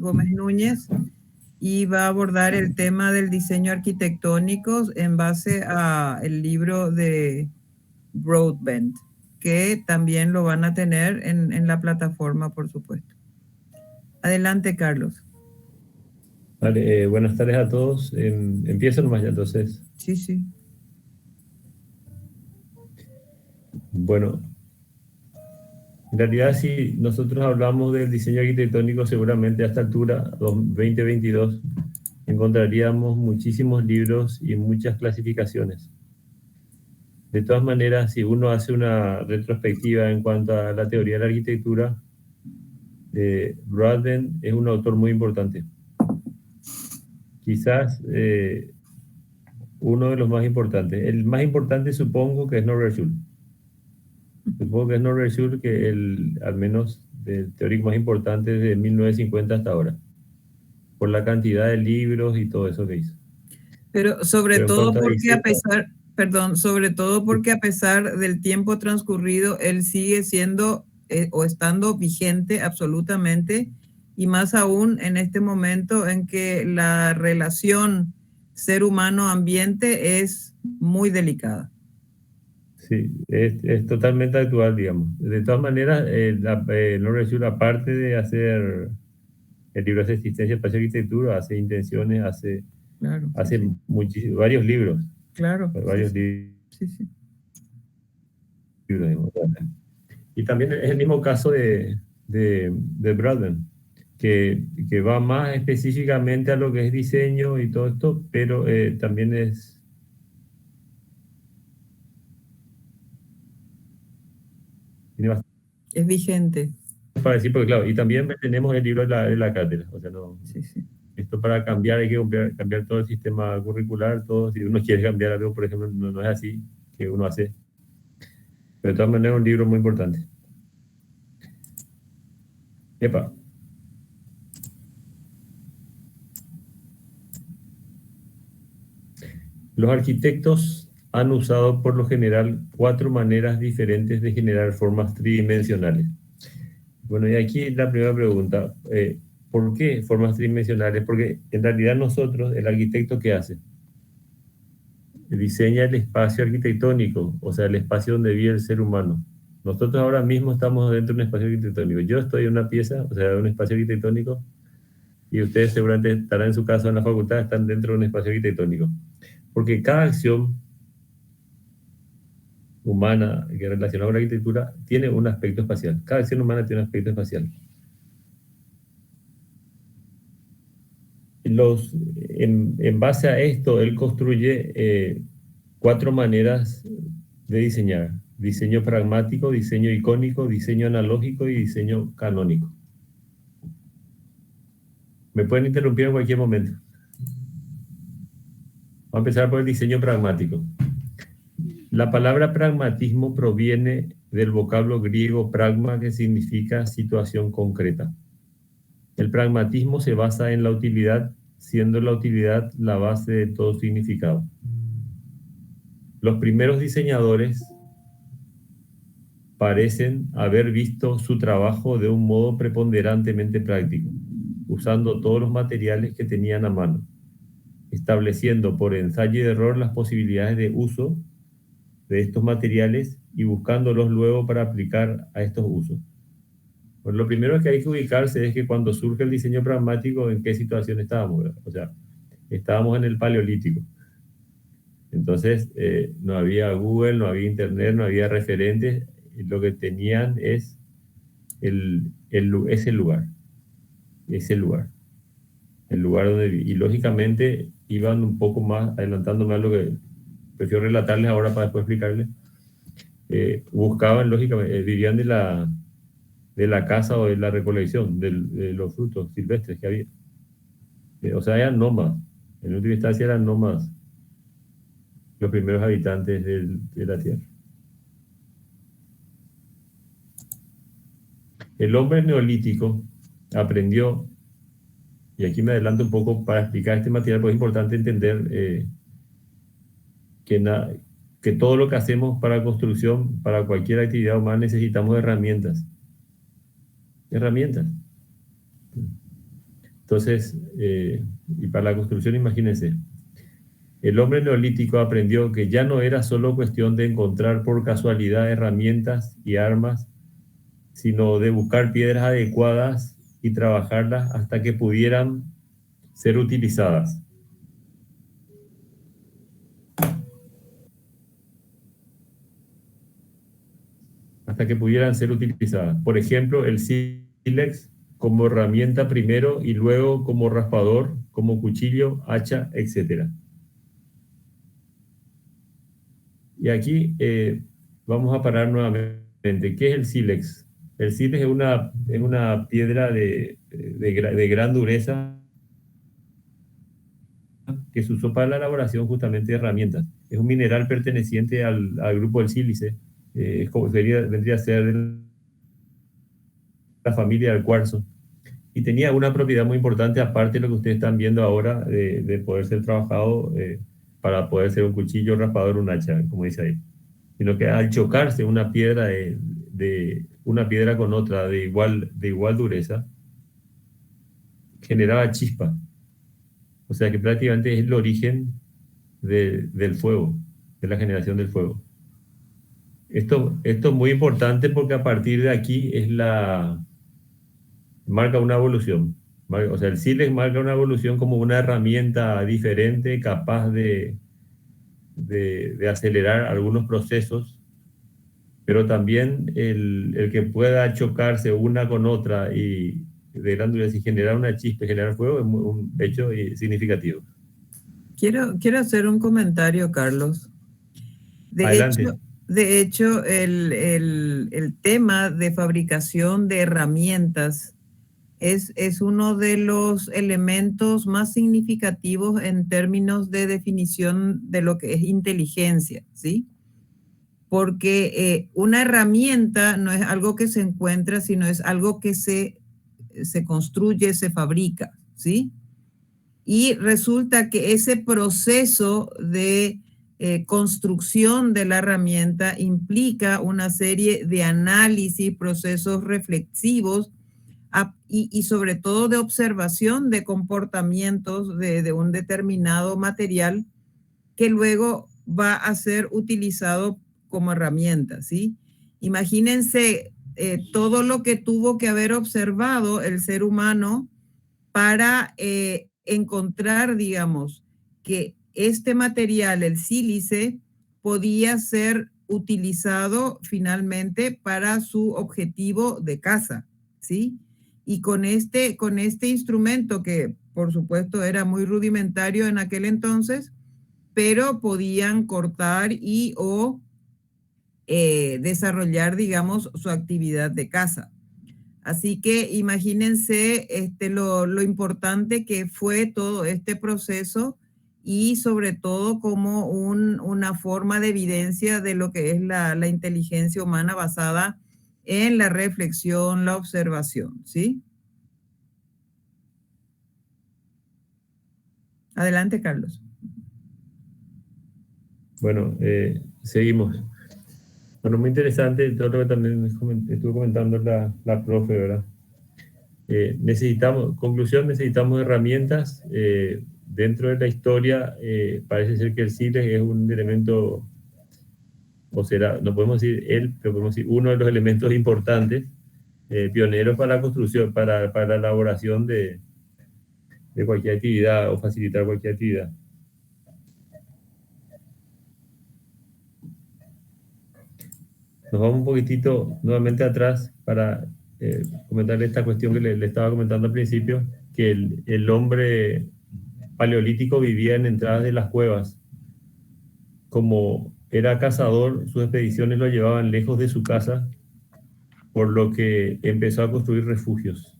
Gómez Núñez y va a abordar el tema del diseño arquitectónico en base a el libro de Broadbent, que también lo van a tener en la plataforma, por supuesto. Adelante, Carlos. Vale, buenas tardes a todos. Empiezo nomás ya entonces. Sí, sí. Bueno, en realidad si nosotros hablamos del diseño arquitectónico, seguramente a esta altura, 2022, encontraríamos muchísimos libros y muchas clasificaciones. De todas maneras, si uno hace una retrospectiva en cuanto a la teoría de la arquitectura, Broadbent es un autor muy importante. Quizás uno de los más importantes. El más importante supongo que es Norbert Schulz. Supongo que es Norbert Schulz, que al menos el teórico más importante de 1950 hasta ahora, por la cantidad de libros y todo eso que hizo. Pero sobre Pero todo porque diseño, sobre todo porque a pesar del tiempo transcurrido, él sigue siendo o estando vigente absolutamente, y más aún en este momento en que la relación ser humano-ambiente es muy delicada. sí, es totalmente actual, digamos. De todas maneras, Norbert Schulz, aparte de hacer el libro de existencia, espacio y arquitectura, hace intenciones, Claro, hace sí. varios libros. Claro, Varios sí, sí. libros, digamos. Y también es el mismo caso de Broadbent, que va más específicamente a lo que es diseño y todo esto, pero también es Es vigente. para decir, porque claro, y también tenemos el libro de la cátedra, o sea, no, Sí, sí. esto para cambiar hay que cambiar todo el sistema curricular, todo, si uno quiere cambiar algo, por ejemplo, no es así que uno hace, pero de todas maneras es un libro muy importante. Epa. Los arquitectos han usado por lo general 4 maneras diferentes de generar formas tridimensionales. Bueno, y aquí la primera pregunta, ¿por qué formas tridimensionales? Porque en realidad nosotros, el arquitecto, ¿qué hace? Diseña el espacio arquitectónico, o sea, el espacio donde vive el ser humano. Nosotros ahora mismo estamos dentro de un espacio arquitectónico. Yo estoy en una pieza, o sea, de un espacio arquitectónico, y ustedes seguramente estarán en su casa en la facultad, están dentro de un espacio arquitectónico. Porque cada acción humana que relaciona con la arquitectura tiene un aspecto espacial. Cada acción humana tiene un aspecto espacial. En base a esto, él construye 4 maneras de diseñar. Diseño pragmático, diseño icónico, diseño analógico y diseño canónico. Me pueden interrumpir en cualquier momento. Vamos a empezar por el diseño pragmático. La palabra pragmatismo proviene del vocablo griego pragma, que significa situación concreta. El pragmatismo se basa en la utilidad, siendo la utilidad la base de todo significado. Los primeros diseñadores parecen haber visto su trabajo de un modo preponderantemente práctico, usando todos los materiales que tenían a mano, estableciendo por ensayo y error las posibilidades de uso de estos materiales y buscándolos luego para aplicar a estos usos. Pues lo primero que hay que ubicarse es que cuando surge el diseño pragmático, ¿en qué situación estábamos? ¿Verdad? O sea, estábamos en el Paleolítico. Entonces, no había Google, no había Internet, no había referentes. Lo que tenían es ese lugar. El lugar donde... Y lógicamente iban un poco más, adelantándome a lo que prefiero relatarles ahora para después explicarles. Buscaban, lógicamente, vivían de la caza o de la recolección de los frutos silvestres que había. O sea, eran nómadas. En última instancia eran nómadas los primeros habitantes de la Tierra. El hombre neolítico aprendió, y aquí me adelanto un poco para explicar este material, porque es importante entender que todo lo que hacemos para construcción, para cualquier actividad humana, necesitamos herramientas. Entonces, y para la construcción, imagínense, el hombre neolítico aprendió que ya no era solo cuestión de encontrar por casualidad herramientas y armas, sino de buscar piedras adecuadas y trabajarlas hasta que pudieran ser utilizadas. Hasta que pudieran ser utilizadas. Por ejemplo, el sílex como herramienta primero y luego como raspador, como cuchillo, hacha, etc. Y aquí vamos a parar nuevamente. ¿Qué es el sílex? El sílex es una piedra de gran dureza que se usó para la elaboración justamente de herramientas. Es un mineral perteneciente al grupo del sílice. Vendría a ser de la familia del cuarzo. Y tenía una propiedad muy importante, aparte de lo que ustedes están viendo ahora, de poder ser trabajado para poder ser un cuchillo, raspador, un hacha, como dice ahí. Sino que al chocarse una piedra una piedra con otra de igual dureza, generaba chispa. O sea que prácticamente es el origen del fuego, de la generación del fuego. Esto es muy importante porque a partir de aquí marca una evolución. O sea, el sílex marca una evolución como una herramienta diferente, capaz de acelerar algunos procesos, pero también el que pueda chocarse una con otra y de gran dureza y generar una chispa y generar fuego es un hecho significativo. Quiero hacer un comentario, Carlos. Adelante. De hecho, el tema de fabricación de herramientas es uno de los elementos más significativos en términos de definición de lo que es inteligencia, ¿sí? Porque una herramienta no es algo que se encuentra, sino es algo que se construye, se fabrica, ¿sí? Y resulta que ese proceso de construcción de la herramienta implica una serie de análisis, procesos reflexivos y sobre todo de observación de comportamientos de un determinado material que luego va a ser utilizado como herramienta, ¿sí? Imagínense todo lo que tuvo que haber observado el ser humano para encontrar, digamos, que este material, el sílice, podía ser utilizado finalmente para su objetivo de caza, ¿sí? Y con este instrumento que, por supuesto, era muy rudimentario en aquel entonces, pero podían cortar o desarrollar, digamos, su actividad de caza. Así que imagínense lo importante que fue todo este proceso y sobre todo como una forma de evidencia de lo que es la inteligencia humana basada en la reflexión, la observación, ¿sí? Adelante, Carlos. Bueno, seguimos. Bueno, muy interesante todo lo que también estuvo comentando la profe, ¿verdad? Necesitamos herramientas. Dentro de la historia, parece ser que el sílex es un elemento, o será, no podemos decir él, pero podemos decir uno de los elementos importantes, pioneros para la construcción, para la elaboración de cualquier actividad o facilitar cualquier actividad. Nos vamos un poquitito nuevamente atrás para comentarle esta cuestión que le estaba comentando al principio, que el hombre paleolítico vivía en entradas de las cuevas. Como era cazador, sus expediciones lo llevaban lejos de su casa, por lo que empezó a construir refugios.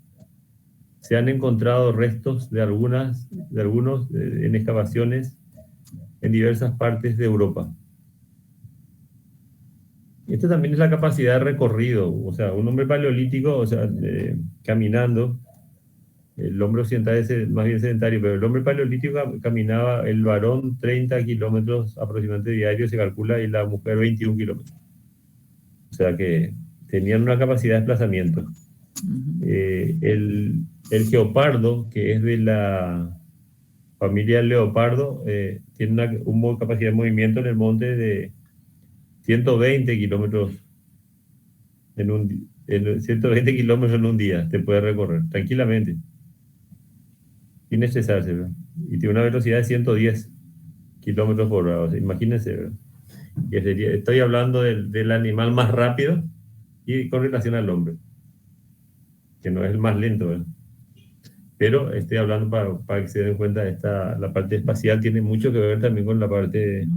Se han encontrado restos de algunos en excavaciones en diversas partes de Europa. Esto también es la capacidad de recorrido, o sea, un hombre paleolítico, o sea, caminando, el hombre occidental es más bien sedentario, pero el hombre paleolítico caminaba, el varón 30 kilómetros aproximadamente diarios se calcula, y la mujer 21 kilómetros. O sea que tenían una capacidad de desplazamiento. El El geopardo, que es de la familia leopardo, tiene una capacidad de movimiento en el monte de 120 kilómetros 120 kilómetros en un día, te puede recorrer tranquilamente, sin estresarse, ¿verdad? Y tiene una velocidad de 110 kilómetros por hora. O sea, imagínense, ¿verdad? Estoy hablando del animal más rápido y con relación al hombre, que no es el más lento, ¿verdad? Pero estoy hablando para que se den cuenta, la parte espacial tiene mucho que ver también con la parte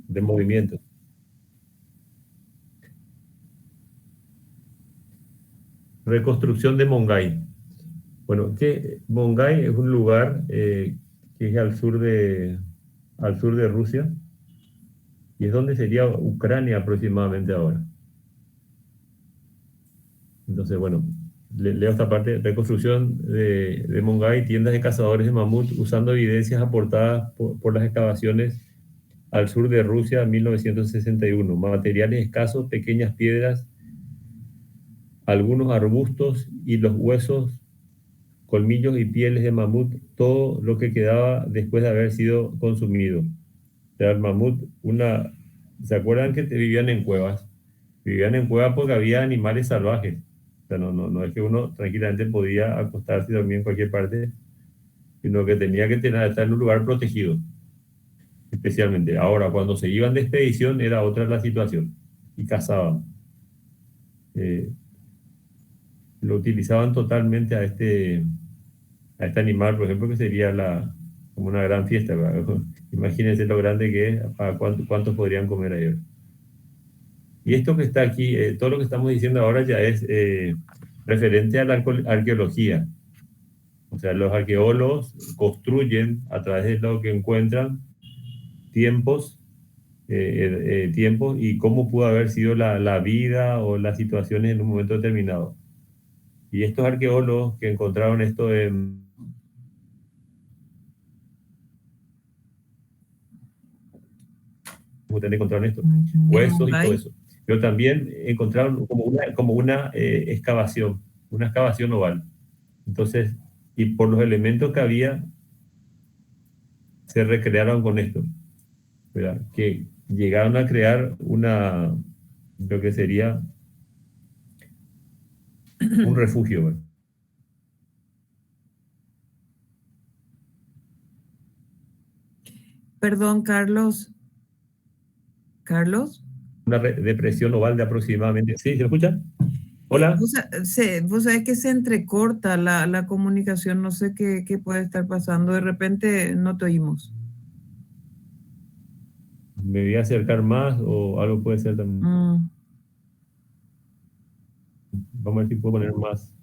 de movimiento. Reconstrucción de Mongai. Bueno, Mongai es un lugar que es al sur de Rusia, y es donde sería Ucrania aproximadamente ahora. Entonces, bueno, leo esta parte: reconstrucción de Mongai, tiendas de cazadores de mamut usando evidencias aportadas por las excavaciones al sur de Rusia en 1961. Materiales escasos, pequeñas piedras, algunos arbustos y los huesos, colmillos y pieles de mamut, todo lo que quedaba después de haber sido consumido. O sea, el mamut, ¿se acuerdan que vivían en cuevas? Vivían en cuevas porque había animales salvajes. O sea, no es que uno tranquilamente podía acostarse y dormir en cualquier parte, sino que tenía que estar en un lugar protegido, especialmente. Ahora, cuando se iban de expedición era otra la situación, y cazaban. Lo utilizaban totalmente a este animal, por ejemplo, que sería como una gran fiesta, ¿verdad? Imagínense lo grande que es, para cuántos podrían comer ahí. Y esto que está aquí, todo lo que estamos diciendo ahora ya es referente a la arqueología. O sea, los arqueólogos construyen a través de lo que encuentran tiempos y cómo pudo haber sido la vida o las situaciones en un momento determinado. Y estos arqueólogos que encontraron esto encontraron esto, huesos y todo eso. Pero también encontraron como una excavación oval. Entonces, y por los elementos que había, se recrearon con esto, ¿verdad? Que llegaron a crear lo que sería un refugio, ¿verdad? Perdón, Carlos. ¿Carlos? Una depresión oval de aproximadamente... ¿Sí? ¿Se lo escucha? Hola. Vos sabés que se entrecorta la comunicación, no sé qué puede estar pasando, de repente no te oímos. ¿Me voy a acercar más o algo puede ser también? Vamos a ver si puedo poner más.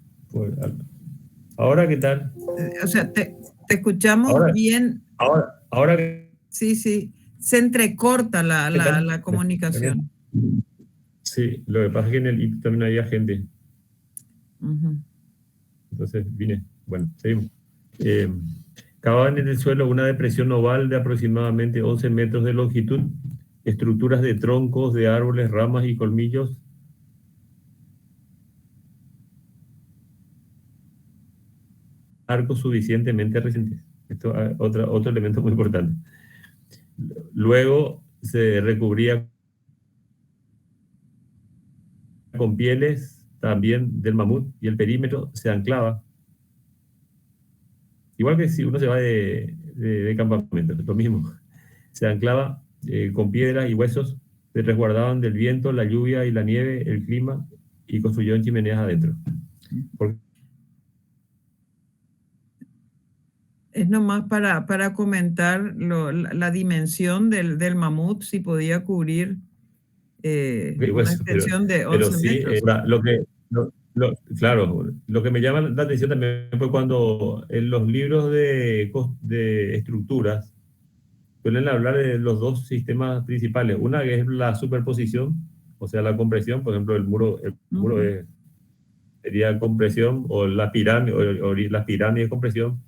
¿Ahora qué tal? O sea, te escuchamos bien. Ahora. Sí, se entrecorta la comunicación. Sí, lo que pasa es que en el IT también había gente. Entonces vine. Bueno, seguimos. Cavaban en el suelo una depresión oval de aproximadamente 11 metros de longitud, estructuras de troncos, de árboles, ramas y colmillos. Arcos suficientemente resistentes. Esto es otro elemento muy importante. Luego se recubría con pieles también del mamut, y el perímetro se anclaba. Igual que si uno se va de campamento, lo mismo. Se anclaba con piedras y huesos, se resguardaban del viento, la lluvia y la nieve, el clima, y construyeron chimeneas adentro. Es nomás para comentar la dimensión del mamut, si podía cubrir una extensión de 11 metros. Claro, lo que me llama la atención también fue cuando en los libros de estructuras suelen hablar de los dos sistemas principales. Una que es la superposición, o sea, la compresión. Por ejemplo, el muro sería compresión, o la pirámide, o las pirámides de compresión.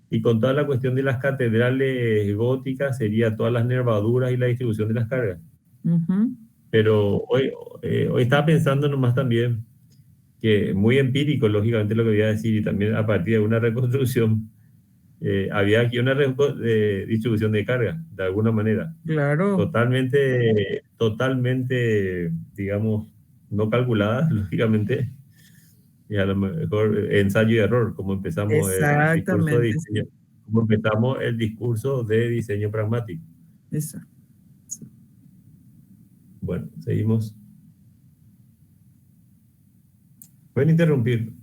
Y con toda la cuestión de las catedrales góticas sería todas las nervaduras y la distribución de las cargas. Pero hoy estaba pensando nomás también que muy empírico, lógicamente, lo que voy a decir, y también a partir de una reconstrucción, había aquí una distribución de carga, de alguna manera. Claro, Totalmente, digamos, no calculada, lógicamente, y a lo mejor ensayo y error, como empezamos el discurso de exactamente, diseño, como empezamos el discurso de diseño pragmático. eso. Bueno, seguimos. Pueden interrumpir.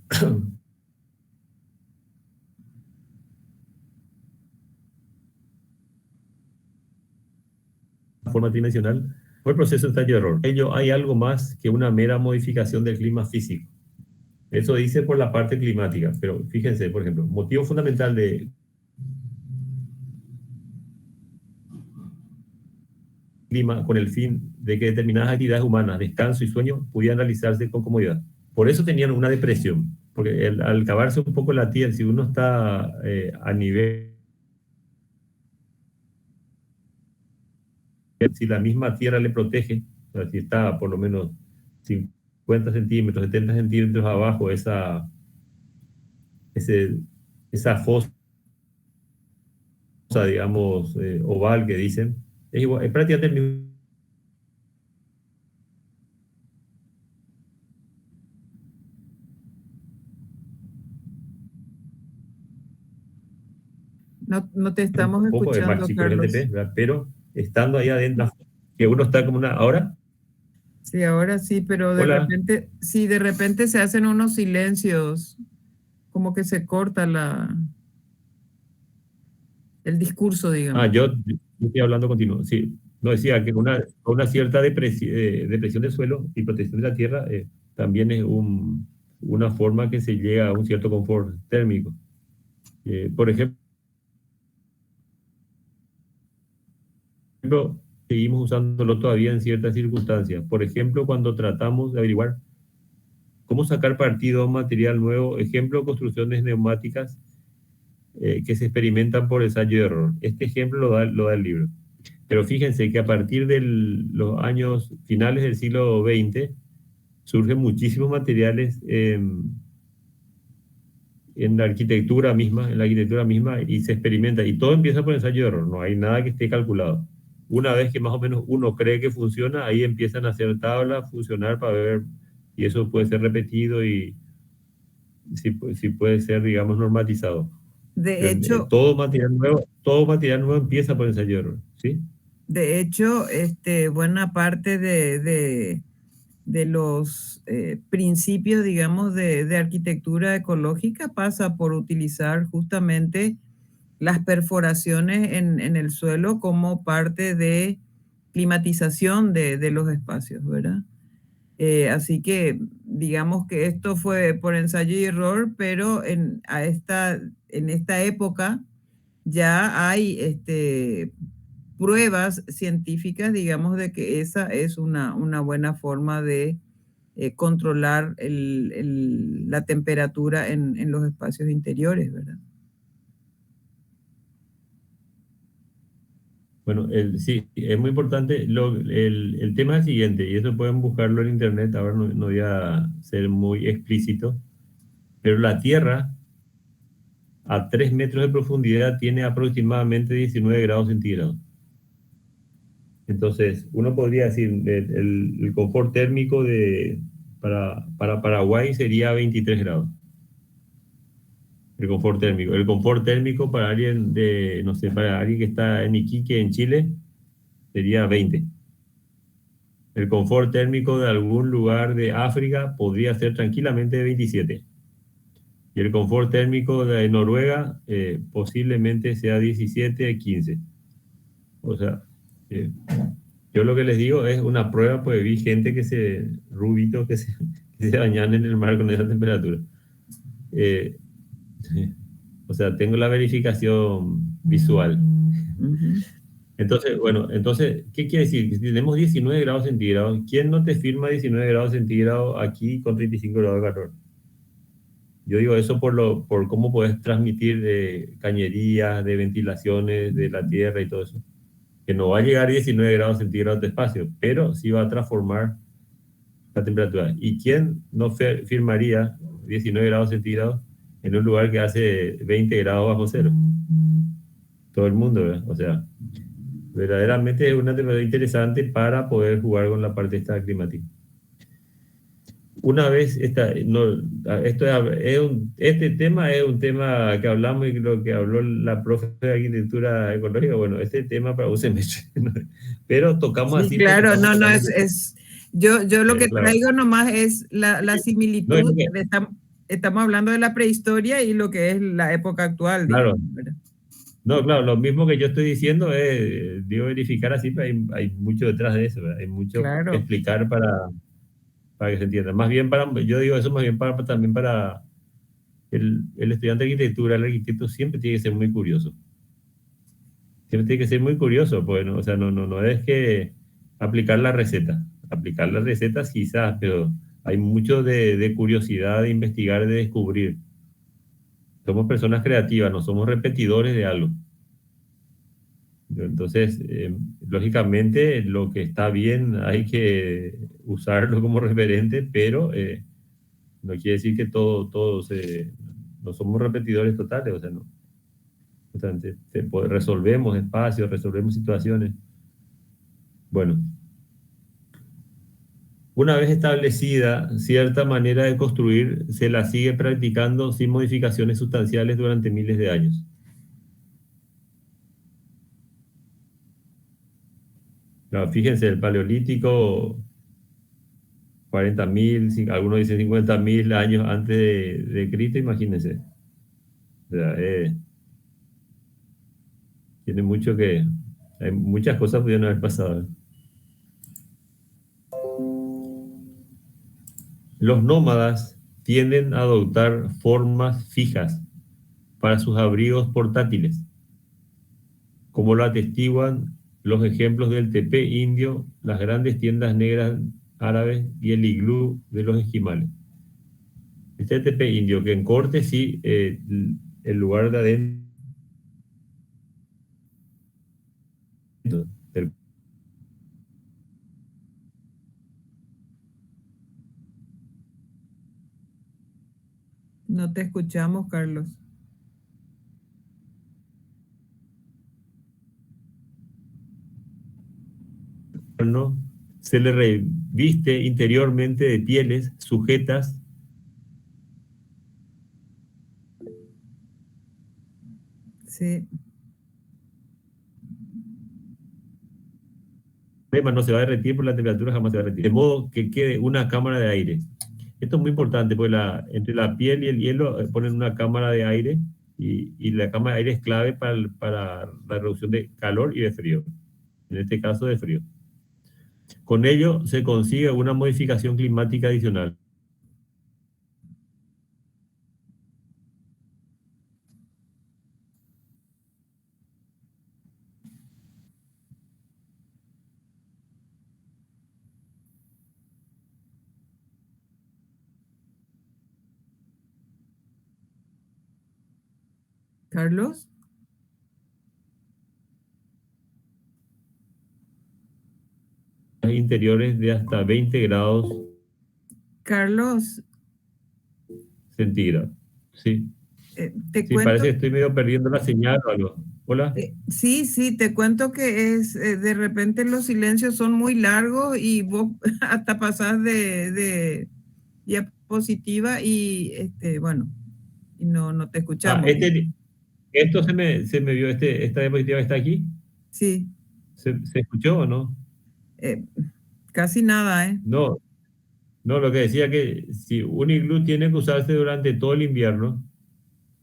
Forma tridimensional o el proceso de ensayo-error. Ello hay algo más que una mera modificación del clima físico. Eso dice por la parte climática, pero fíjense, por ejemplo, motivo fundamental de clima con el fin de que determinadas actividades humanas, descanso y sueño, pudieran realizarse con comodidad. Por eso tenían una depresión, porque al cavarse un poco la tierra, si uno está a nivel, si la misma tierra le protege, o sea, si está por lo menos 50 centímetros, 70 centímetros abajo, esa fosa, digamos, oval que dicen, es, igual, es prácticamente el mismo. No, no te Un estamos poco, es más escuchando, chico el Carlos. NTP, ¿verdad? Pero estando ahí adentro, que uno está como una... Ahora, Sí, ahora sí, pero de hola. repente, sí, de repente se hacen unos silencios, como que se corta el discurso, Ah, digamos. yo estoy hablando continuo. Sí, no decía que una cierta depresión del suelo y protección de la tierra también es una forma que se llega a un cierto confort térmico. Por ejemplo, seguimos usándolo todavía en ciertas circunstancias. Por ejemplo, cuando tratamos de averiguar cómo sacar partido a un material nuevo, ejemplo, construcciones neumáticas que se experimentan por ensayo y error. Este ejemplo lo da el libro. Pero fíjense que a partir de los años finales del siglo XX surgen muchísimos materiales en la arquitectura misma y se experimenta y todo empieza por ensayo y error, no hay nada que esté calculado. Una vez que más o menos uno cree que funciona, ahí empiezan a hacer tablas, funcionar para ver, y eso puede ser repetido y si puede ser, digamos, normatizado. De Pero, hecho, todo material nuevo empieza por ensayo y error, ¿sí? buena parte de los principios, digamos, de arquitectura ecológica pasa por utilizar justamente las perforaciones en el suelo como parte de climatización de los espacios, ¿verdad? Así que digamos que esto fue por ensayo y error, pero en esta época ya hay pruebas científicas, digamos, de que esa es una buena forma de controlar la temperatura en los espacios interiores, ¿verdad? Bueno, sí, es muy importante. El tema es el siguiente, y eso pueden buscarlo en internet, ahora no voy a ser muy explícito, pero la Tierra a 3 metros de profundidad tiene aproximadamente 19 grados centígrados. Entonces, uno podría decir, el confort térmico para Paraguay sería 23 grados. El confort térmico. El confort térmico para alguien no sé, para alguien que está en Iquique, en Chile, sería 20. El confort térmico de algún lugar de África podría ser tranquilamente de 27. Y el confort térmico de Noruega posiblemente sea 17, 15. O sea, eh, yo lo que les digo es una prueba, pues vi gente rubitos que se bañan en el mar con esa temperatura. Eh, o sea, tengo la verificación visual. Ujú. Entonces, bueno, ¿qué quiere decir? Que si tenemos 19 grados centígrados, ¿quién no te firma 19 grados centígrados aquí con 35 grados de calor? Yo digo eso por cómo puedes transmitir de cañerías, de ventilaciones de la tierra y todo eso. Que no va a llegar a 19 grados centígrados de espacio, pero sí va a transformar la temperatura. ¿Y quién no firmaría 19 grados centígrados en un lugar que hace 20 grados bajo cero? Todo el mundo, ¿verdad? O sea, verdaderamente es una temperatura interesante para poder jugar con la parte esta climática. Una vez, este tema es un tema que hablamos y lo que habló la profe de arquitectura ecológica, bueno, este tema para un semestre, ¿no? Pero tocamos Sí, así porque claro, estamos no, no, tocando yo lo que claro. traigo nomás es la No, similitud, estamos hablando de la prehistoria y lo que es la época actual, claro, digamos, ¿verdad? no, claro, lo mismo que yo estoy diciendo es, digo, verificar así, pero hay mucho detrás de eso, ¿verdad? Hay mucho que Claro, explicar para que se entienda. Más bien yo digo eso más bien también para el estudiante de arquitectura, el arquitecto siempre tiene que ser muy curioso. Siempre tiene que ser muy curioso, pues, ¿no? O sea, no es que aplicar la receta. Aplicar las recetas quizás, pero hay mucho de curiosidad, de investigar, de descubrir. Somos personas creativas, no somos repetidores de algo. Entonces, lógicamente, lo que está bien hay que usarlo como referente, pero no quiere decir que no somos repetidores totales, o sea, no. O sea, resolvemos espacios, resolvemos situaciones. Bueno, una vez establecida cierta manera de construir, se la sigue practicando sin modificaciones sustanciales durante miles de años. Claro, fíjense, el Paleolítico, 40.000, algunos dicen 50.000 años antes de Cristo, imagínense. O sea, tiene mucho hay muchas cosas pudieron haber pasado. Los nómadas tienden a adoptar formas fijas para sus abrigos portátiles, como lo atestiguan los ejemplos del tepé indio, las grandes tiendas negras árabes y el iglú de los esquimales. Este tepé indio, que en corte sí, el lugar de adentro del. no te escuchamos, Carlos. ¿No? Se le reviste interiormente de pieles sujetas, Sí, no se va a derretir por la temperatura, jamás se va a derretir, de modo que quede una cámara de aire. Esto es muy importante, porque entre la piel y el hielo ponen una cámara de aire y la cámara de aire es clave para la reducción de calor y de frío, en este caso de frío. Con ello se consigue una modificación climática adicional. Carlos. Interiores de hasta 20 grados Carlos, centígrados. Sí, te sí, parece cuento. que estoy medio perdiendo la señal o algo. Hola. Sí, sí, te cuento que de repente los silencios son muy largos y vos hasta pasás de diapositiva y bueno, y no te Ah, escuchamos. esto se me vio, esta diapositiva está aquí. Sí, ¿Se escuchó o no? eh, casi nada, ¿eh? No, no, lo que decía que si un iglú tiene que usarse durante todo el invierno,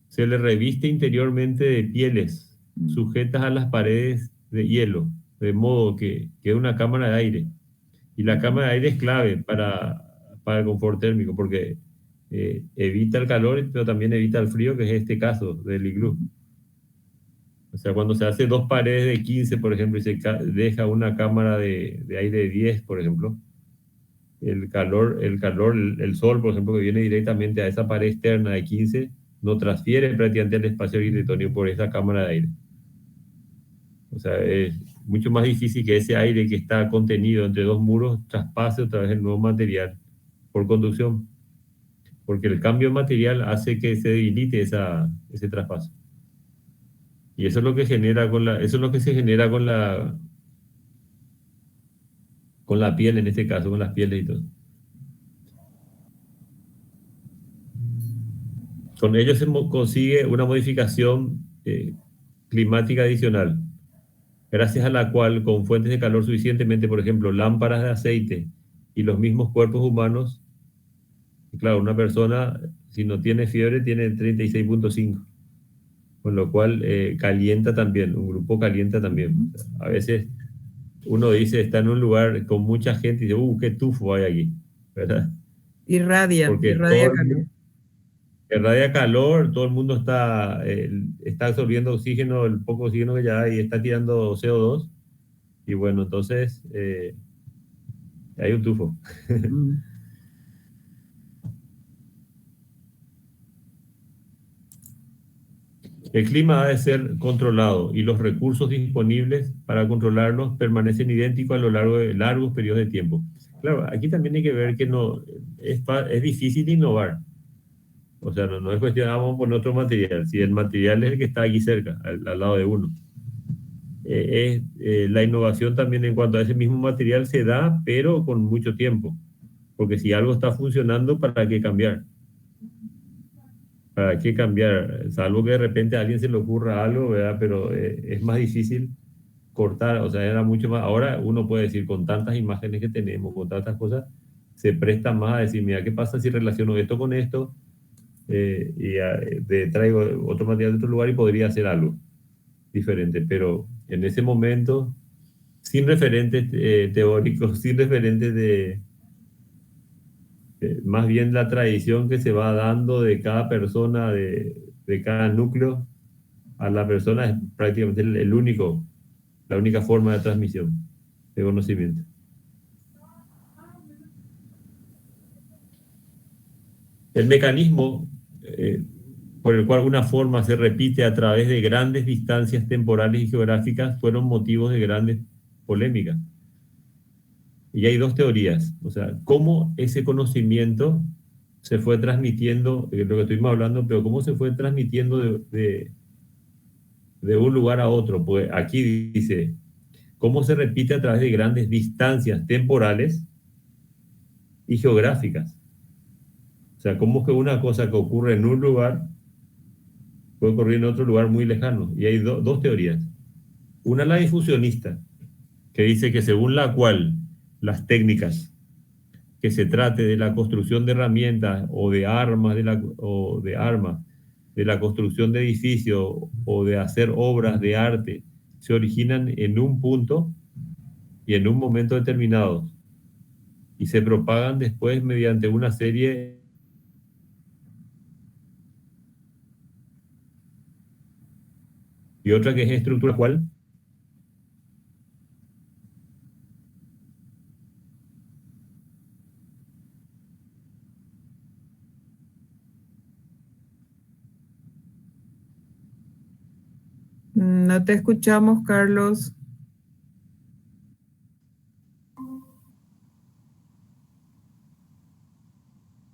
se le reviste interiormente de pieles Mm. sujetas a las paredes de hielo, de modo que es una cámara de aire. Y la cámara de aire es clave para el confort térmico, porque evita el calor, pero también evita el frío, que es este caso del iglú. O sea, cuando se hace dos paredes de 15, por ejemplo, y se deja una cámara de aire de 10, por ejemplo, el sol, por ejemplo, que viene directamente a esa pared externa de 15, no transfiere prácticamente el espacio arquitectónico por esa cámara de aire. O sea, es mucho más difícil que ese aire que está contenido entre dos muros traspase otra vez el nuevo material por conducción, porque el cambio material hace que se debilite ese traspaso. Y eso es lo que genera eso es lo que se genera con la piel, en este caso, con las pieles y todo. Con ello se consigue una modificación climática adicional, gracias a la cual, con fuentes de calor suficientemente, por ejemplo, lámparas de aceite y los mismos cuerpos humanos, claro, una persona, si no tiene fiebre, tiene 36.5, con lo cual calienta también, un grupo calienta también. A veces uno dice, está en un lugar con mucha gente y dice, qué tufo hay aquí, ¿verdad? Irradia Porque todo calor. irradia calor, todo el mundo está absorbiendo oxígeno, el poco oxígeno que ya hay, está tirando CO2, y bueno, entonces hay un tufo. Mm. El clima ha de ser controlado y los recursos disponibles para controlarlos permanecen idénticos a lo largo de largos periodos de tiempo. Claro, aquí también hay que ver que no es difícil innovar. O sea, no es cuestión, vamos a poner otro material. Si el material es el que está aquí cerca, al lado de uno. La innovación también en cuanto a ese mismo material se da, pero con mucho tiempo. Porque si algo está funcionando, ¿para qué cambiar? ¿Para qué cambiar? Salvo que de repente a alguien se le ocurra algo, ¿verdad? Pero es más difícil cortar, o sea, era mucho más. Ahora uno puede decir, con tantas imágenes que tenemos, con tantas cosas, se presta más a decir, mira, ¿qué pasa si relaciono esto con esto? Traigo otro material de otro lugar y podría hacer algo diferente. Pero en ese momento, sin referentes teóricos, sin referentes más bien la tradición que se va dando de cada persona, de cada núcleo, a la persona es prácticamente la única forma de transmisión de conocimiento. El mecanismo por el cual una forma se repite a través de grandes distancias temporales y geográficas fueron motivos de grandes polémicas. Y hay dos teorías, o sea, cómo ese conocimiento se fue transmitiendo, lo que estuvimos hablando, pero cómo se fue transmitiendo de un lugar a otro. Pues aquí dice, cómo se repite a través de grandes distancias temporales y geográficas. O sea, cómo es que una cosa que ocurre en un lugar puede ocurrir en otro lugar muy lejano. Y hay dos teorías. Una, la difusionista, que dice que según la cual las técnicas que se trate de la construcción de herramientas o de armas, de la construcción de edificios o de hacer obras de arte, se originan en un punto y en un momento determinado y se propagan después mediante una serie y otra que es estructura cual. No te escuchamos, Carlos.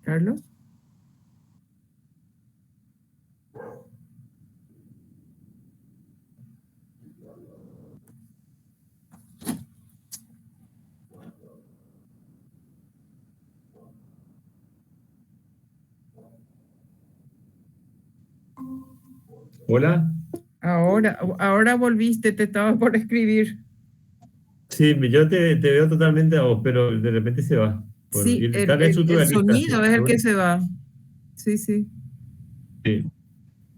Carlos. Hola. Ahora volviste, te estaba por escribir. Sí, yo te veo totalmente a vos, pero de repente se va. Bueno, Sí, y tal es el estructuralista. sonido es el que se va. Sí, sí. Sí.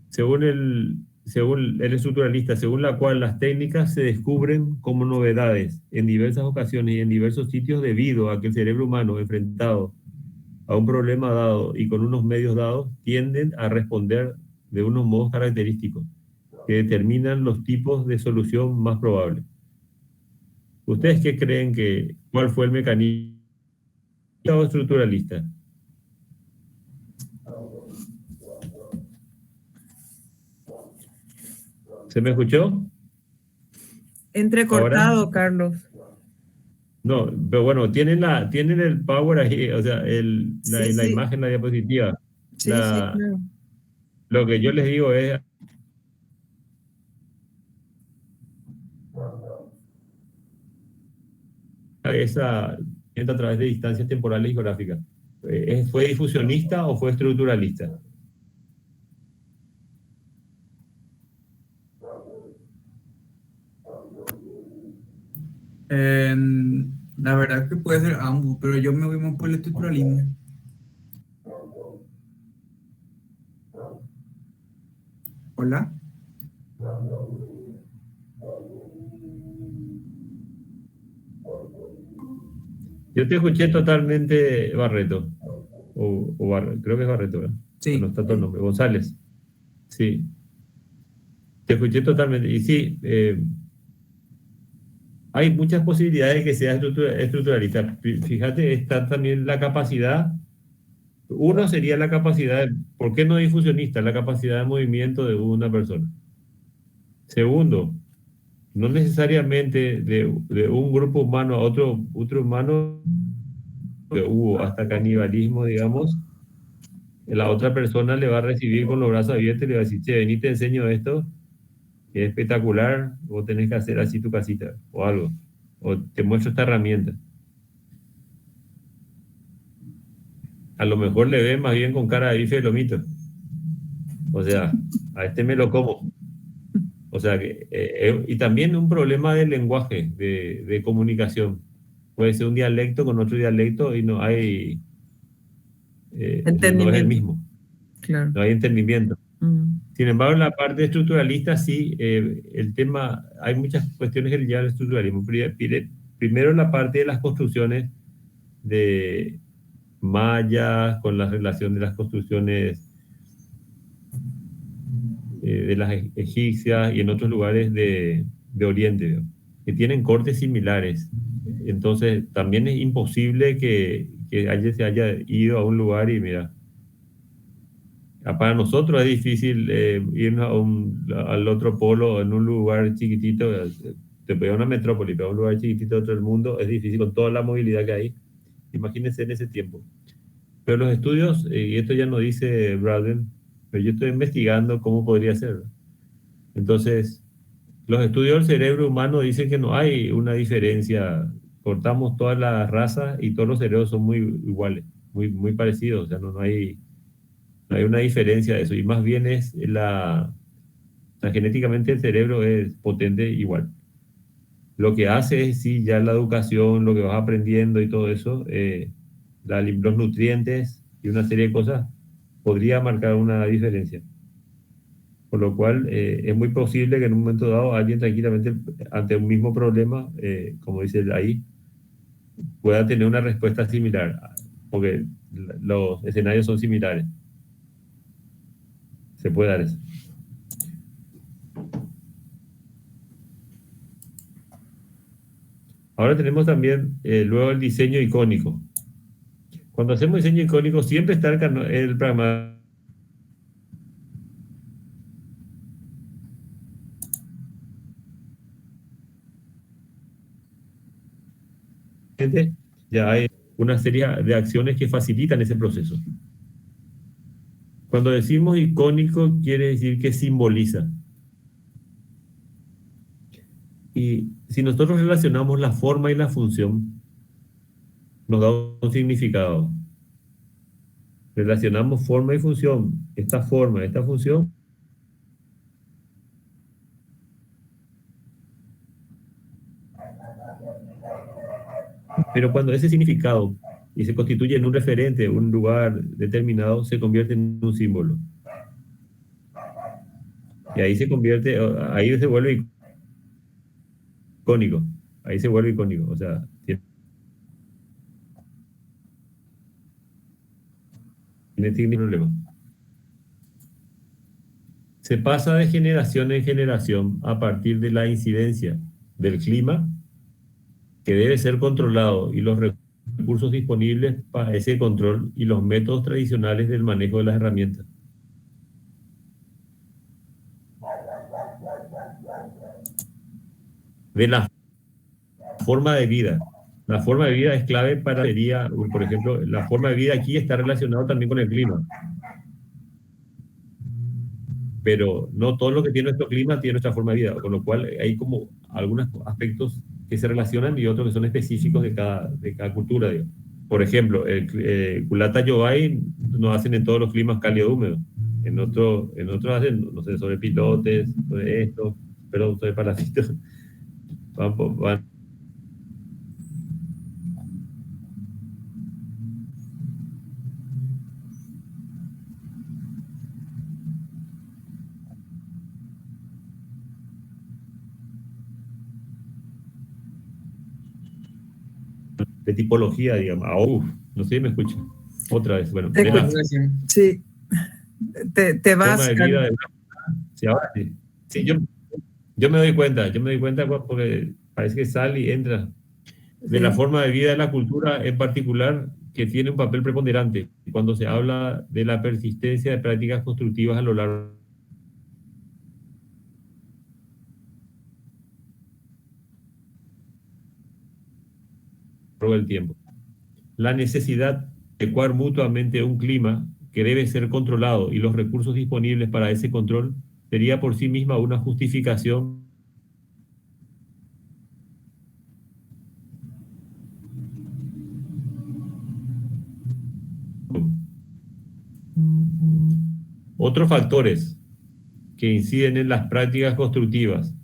Según el estructuralista, según la cual las técnicas se descubren como novedades en diversas ocasiones y en diversos sitios debido a que el cerebro humano enfrentado a un problema dado y con unos medios dados tienden a responder de unos modos característicos que determinan los tipos de solución más probables. ¿Ustedes qué creen cuál fue el mecanismo estructuralista? ¿Se me escuchó? ¿Ahora? Entrecortado, Carlos. No, pero bueno, tienen el power ahí, o sea, Sí, la sí, imagen, la diapositiva. sí, sí, claro. Lo que yo les digo es, esa entra a través de distancias temporales y geográficas. ¿Fue difusionista o fue estructuralista? La verdad que puede ser ambos, pero yo me voy más por el estructuralismo. Hola. Yo te escuché totalmente Barreto, creo que es Barreto, ¿verdad? No Sí, está todo el nombre, González. Sí, te escuché totalmente. Y sí, hay muchas posibilidades de que sea estructuralista. Fíjate, está también la capacidad. Uno sería la capacidad, ¿por qué no difusionista? La capacidad de movimiento de una persona. Segundo, no necesariamente de un grupo humano a otro humano, que hubo hasta canibalismo, digamos, la otra persona le va a recibir con los brazos abiertos y le va a decir, che, vení, te enseño esto, que es espectacular, vos tenés que hacer así tu casita, o algo, o te muestro esta herramienta. A lo mejor le ve más bien con cara de bife de lomito. O sea, a este me lo como. O sea, y también un problema de lenguaje, de comunicación. Puede ser un dialecto con otro dialecto y no es el Entendimiento, mismo, claro. no hay entendimiento. Mm. Sin embargo, en la parte estructuralista sí, el tema, hay muchas cuestiones que le llevan al estructuralismo. Primero la parte de las construcciones de mayas, con la relación de las construcciones de las egipcias y en otros lugares de Oriente, ¿no? Que tienen cortes similares. Entonces, también es imposible que alguien se haya ido a un lugar y mira, para nosotros es difícil irnos al otro polo en un lugar chiquitito. Te pega una metrópoli, pero un lugar chiquitito de otro del mundo es difícil con toda la movilidad que hay. Imagínense en ese tiempo. Pero los estudios, y esto ya no dice Braden, pero yo estoy investigando cómo podría ser. Entonces, los estudios del cerebro humano dicen que no hay una diferencia. Cortamos todas las razas y todos los cerebros son muy iguales, muy parecidos. O sea, no hay una diferencia de eso. Y más bien es o sea, genéticamente el cerebro es potente igual. Lo que hace es, sí, ya la educación, lo que vas aprendiendo y todo eso, los nutrientes y una serie de cosas, podría marcar una diferencia. Por lo cual es muy posible que en un momento dado alguien tranquilamente ante un mismo problema, como dice ahí, pueda tener una respuesta similar, porque los escenarios son similares. Se puede dar eso. Ahora tenemos también luego el diseño icónico. Cuando hacemos diseño icónico siempre está el programa. Ya hay una serie de acciones que facilitan ese proceso. Cuando decimos icónico, quiere decir que simboliza. Y si nosotros relacionamos la forma y la función, nos da un significado. Relacionamos forma y función. Esta forma, esta función. Pero cuando ese significado y se constituye en un referente, un lugar determinado, se convierte en un símbolo. Y ahí ahí se vuelve icónico. Ahí se vuelve icónico. O sea, tiene problema. Se pasa de generación en generación a partir de la incidencia del clima, que debe ser controlado, y los recursos disponibles para ese control y los métodos tradicionales del manejo de las herramientas. De la forma de vida. La forma de vida es clave para, por ejemplo, la forma de vida aquí está relacionada también con el clima. Pero no todo lo que tiene nuestro clima tiene nuestra forma de vida, con lo cual hay como algunos aspectos que se relacionan y otros que son específicos de cada cultura, digamos. Por ejemplo, el culata yobay no hacen en todos los climas cálidos húmedos. En otros hacen, no sé, sobre pilotes, sobre esto, perdón, sobre parásitos. Van de tipología, digamos. No sé si me escucha. Otra vez, bueno. Sí, te vas. Forma de vida de sí, ahora sí. Sí, yo me doy cuenta porque parece que sale y entra. De la forma de vida de la cultura en particular que tiene un papel preponderante cuando se habla de la persistencia de prácticas constructivas a lo largo del tiempo. La necesidad de adecuar mutuamente un clima que debe ser controlado y los recursos disponibles para ese control sería por sí misma una justificación. Otros factores que inciden en las prácticas constructivas: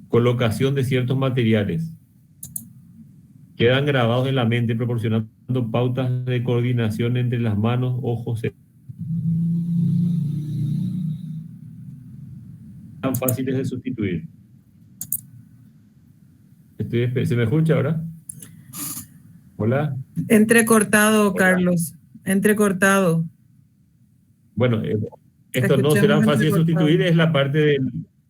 colocación de ciertos materiales, quedan grabados en la mente proporcionando pautas de coordinación entre las manos, ojos, tan fáciles de sustituir. ¿Se me escucha ahora? Hola. Entrecortado, Hola. Carlos. Entrecortado. Bueno, esto no será fácil de sustituir, es la parte de...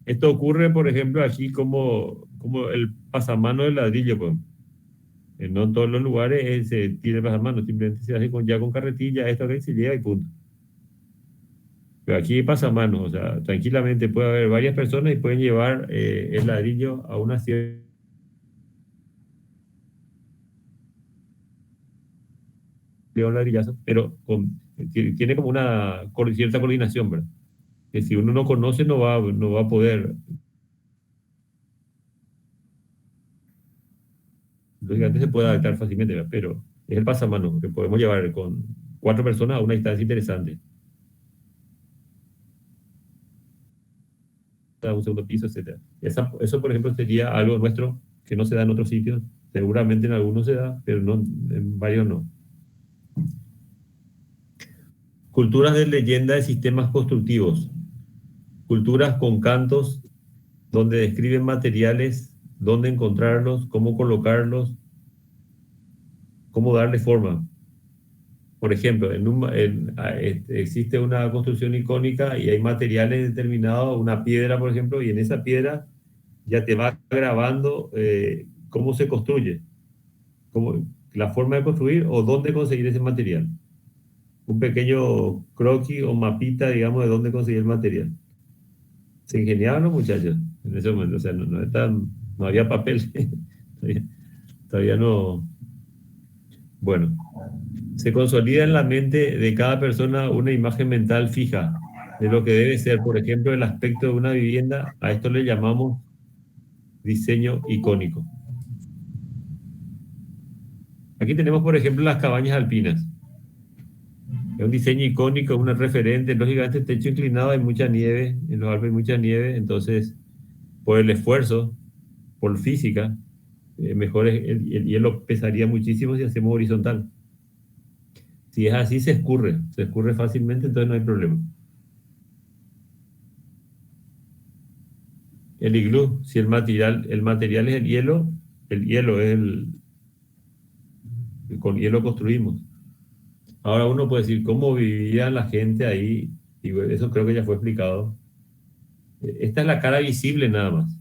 Esto ocurre, por ejemplo, aquí como el pasamano del ladrillo, pues. No en todos los lugares se tiene pasamanos, simplemente se hace ya con carretilla, esto que se llega y punto. Pero aquí hay pasamanos, o sea, tranquilamente puede haber varias personas y pueden llevar el ladrillo a una cierta... un ladrillazo, pero tiene como una cierta coordinación, ¿verdad? Que si uno no conoce no va a poder. Lógicamente se puede adaptar fácilmente, ¿verdad? Pero es el pasamano que podemos llevar con 4 personas a una distancia interesante. A un segundo piso, etc. Eso, por ejemplo, sería algo nuestro que no se da en otros sitios. Seguramente en algunos se da, pero no, en varios no. Culturas de leyenda de sistemas constructivos. Culturas con cantos donde describen materiales, dónde encontrarlos, cómo colocarlos, cómo darle forma. Por ejemplo, existe una construcción icónica y hay materiales determinados, una piedra, por ejemplo, y en esa piedra ya te va grabando cómo se construye, la forma de construir o dónde conseguir ese material. Un pequeño croquis o mapita, digamos, de dónde conseguir el material. Se ingeniaban los muchachos en ese momento, o sea, no había papel, todavía no. Bueno, se consolida en la mente de cada persona una imagen mental fija de lo que debe ser, por ejemplo, el aspecto de una vivienda. A esto le llamamos diseño icónico. Aquí tenemos, por ejemplo, las cabañas alpinas. Es un diseño icónico, un referente. Lógicamente, techo inclinado, hay mucha nieve, en los Alpes hay mucha nieve, entonces, por el esfuerzo, por física, mejor el hielo pesaría muchísimo si hacemos horizontal. Si es así, se escurre fácilmente, entonces no hay problema. El iglú, si el material es el hielo es con hielo construimos. Ahora uno puede decir, ¿cómo vivía la gente ahí? Y eso creo que ya fue explicado. Esta es la cara visible nada más.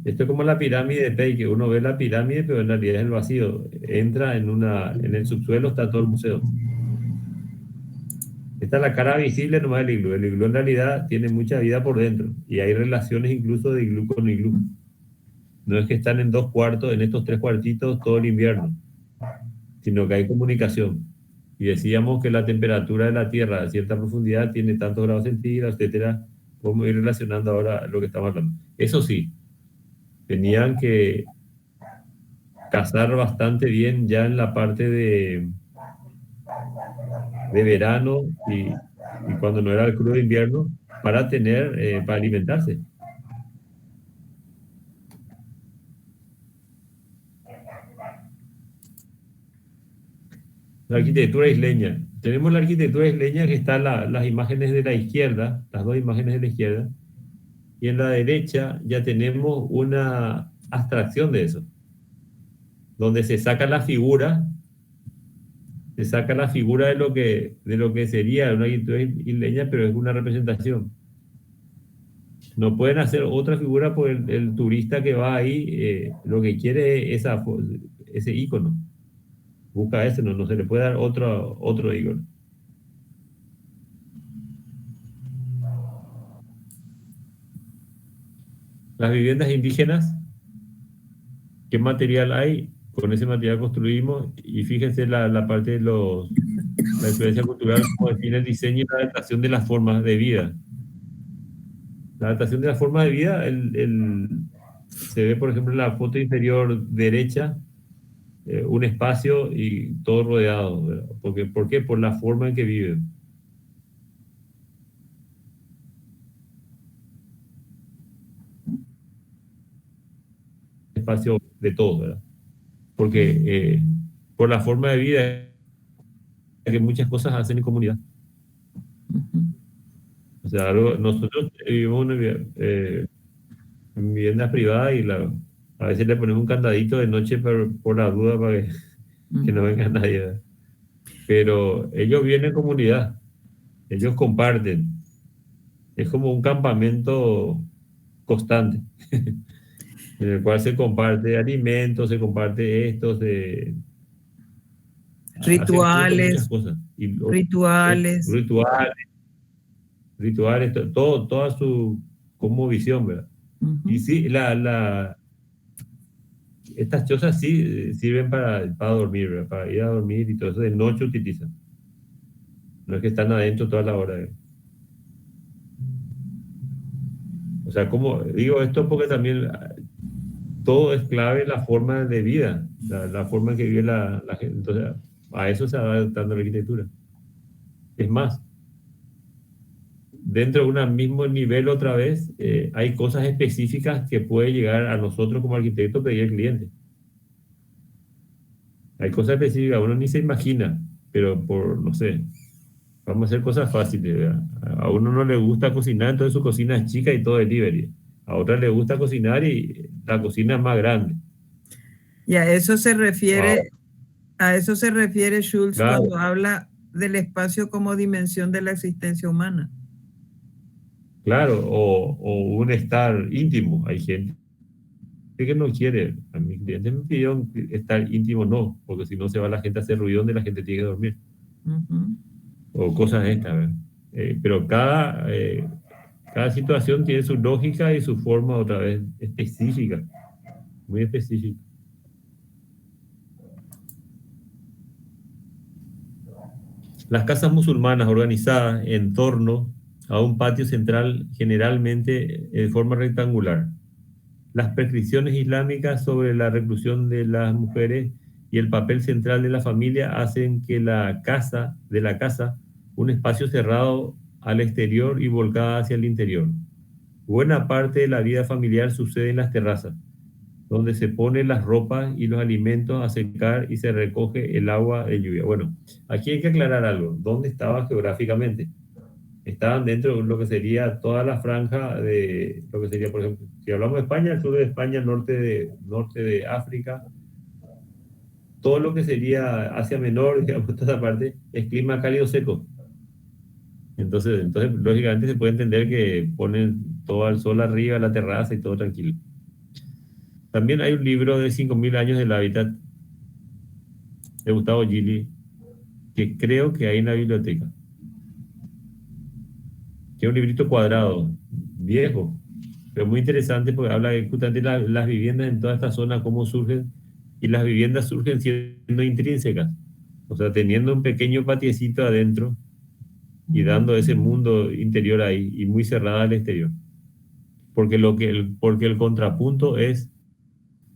Esto es como la pirámide de Pei, que uno ve la pirámide, pero en realidad es el vacío. Entra en el subsuelo, está todo el museo. Esta es la cara visible nomás del iglú. El iglú en realidad tiene mucha vida por dentro y hay relaciones incluso de iglú con iglú. no es que están en 2 cuartos, en estos 3 cuartitos todo el invierno, sino que hay comunicación. Y decíamos que la temperatura de la Tierra a cierta profundidad tiene tantos grados centígrados, etcétera. Vamos a ir relacionando ahora lo que estamos hablando. Eso sí, tenían que cazar bastante bien ya en la parte de verano y cuando no era el crudo invierno para tener, para alimentarse. La arquitectura isleña. Tenemos la arquitectura isleña que están las imágenes de la izquierda, las 2 imágenes de la izquierda, y en la derecha ya tenemos una abstracción de eso, donde se saca la figura de lo que sería una arquitectura isleña, pero es una representación. No pueden hacer otra figura porque el turista que va ahí lo que quiere es ese icono. Busca ese, no se le puede dar otro icono. Las viviendas indígenas, ¿qué material hay? Con ese material construimos, y fíjense la parte de la influencia cultural, como define el diseño y la adaptación de las formas de vida. La adaptación de las formas de vida, se ve, por ejemplo, en la foto inferior derecha, un espacio y todo rodeado, ¿verdad? ¿Por qué? Por la forma en que viven. Espacio de todos, ¿verdad? Porque por la forma de vida que muchas cosas hacen en comunidad. O sea, nosotros vivimos en viviendas privadas y a veces le ponemos un candadito de noche por la duda para que no venga nadie, ¿verdad? Pero ellos viven en comunidad, ellos comparten. Es como un campamento constante, en el cual se comparte alimentos, se comparte hacen juntos muchas Rituales, cosas. rituales. Rituales, toda su como visión, ¿verdad? Y sí, estas chozas sí sirven para dormir, ¿verdad? Para ir a dormir y todo eso de noche utilizan. No es que están adentro toda la hora, ¿verdad? O sea, como digo esto porque también todo es clave la forma de vida, la forma en que vive la gente. Entonces, a eso se va adaptando la arquitectura. Es más, dentro de un mismo nivel otra vez, hay cosas específicas que puede llegar a nosotros como arquitectos pedir al cliente. Hay cosas específicas, uno ni se imagina, pero no sé, vamos a hacer cosas fáciles, ¿verdad? A uno no le gusta cocinar, entonces su cocina es chica y todo delivery. A otra le gusta cocinar y la cocina es más grande. Y a eso se Wow. refiere Schultz Claro, cuando habla del espacio como dimensión de la existencia humana. claro, o un estar íntimo. Hay gente que no quiere. A mis clientes me pidieron estar íntimo, no, porque si no se va la gente a hacer ruido donde la gente tiene que dormir. O cosas estas, ¿verdad? Pero cada situación tiene su lógica y su forma otra vez específica, muy específica. Las casas musulmanas organizadas en torno a un patio central, generalmente de forma rectangular. Las prescripciones islámicas sobre la reclusión de las mujeres y el papel central de la familia hacen que la casa, un espacio cerrado al exterior y volcada hacia el interior. Buena parte de la vida familiar sucede en las terrazas, donde se ponen las ropas y los alimentos a secar y se recoge el agua de lluvia. Bueno, aquí hay que aclarar algo. ¿Dónde estaba geográficamente? Estaban dentro de lo que sería toda la franja de lo que sería, por ejemplo, si hablamos de España, el sur de España, norte de África, todo lo que sería Asia Menor, digamos, toda esa parte, es clima cálido seco. Entonces, lógicamente se puede entender que ponen todo al sol arriba, la terraza y todo tranquilo. También hay un libro de 5.000 años del hábitat de Gustavo Gili, que creo que hay en la biblioteca. Que es un librito cuadrado, viejo, pero muy interesante porque habla de justamente las viviendas en toda esta zona, cómo surgen, y las viviendas surgen siendo intrínsecas, o sea, teniendo un pequeño patiecito adentro y dando ese mundo interior ahí y muy cerrada al exterior. Porque el contrapunto es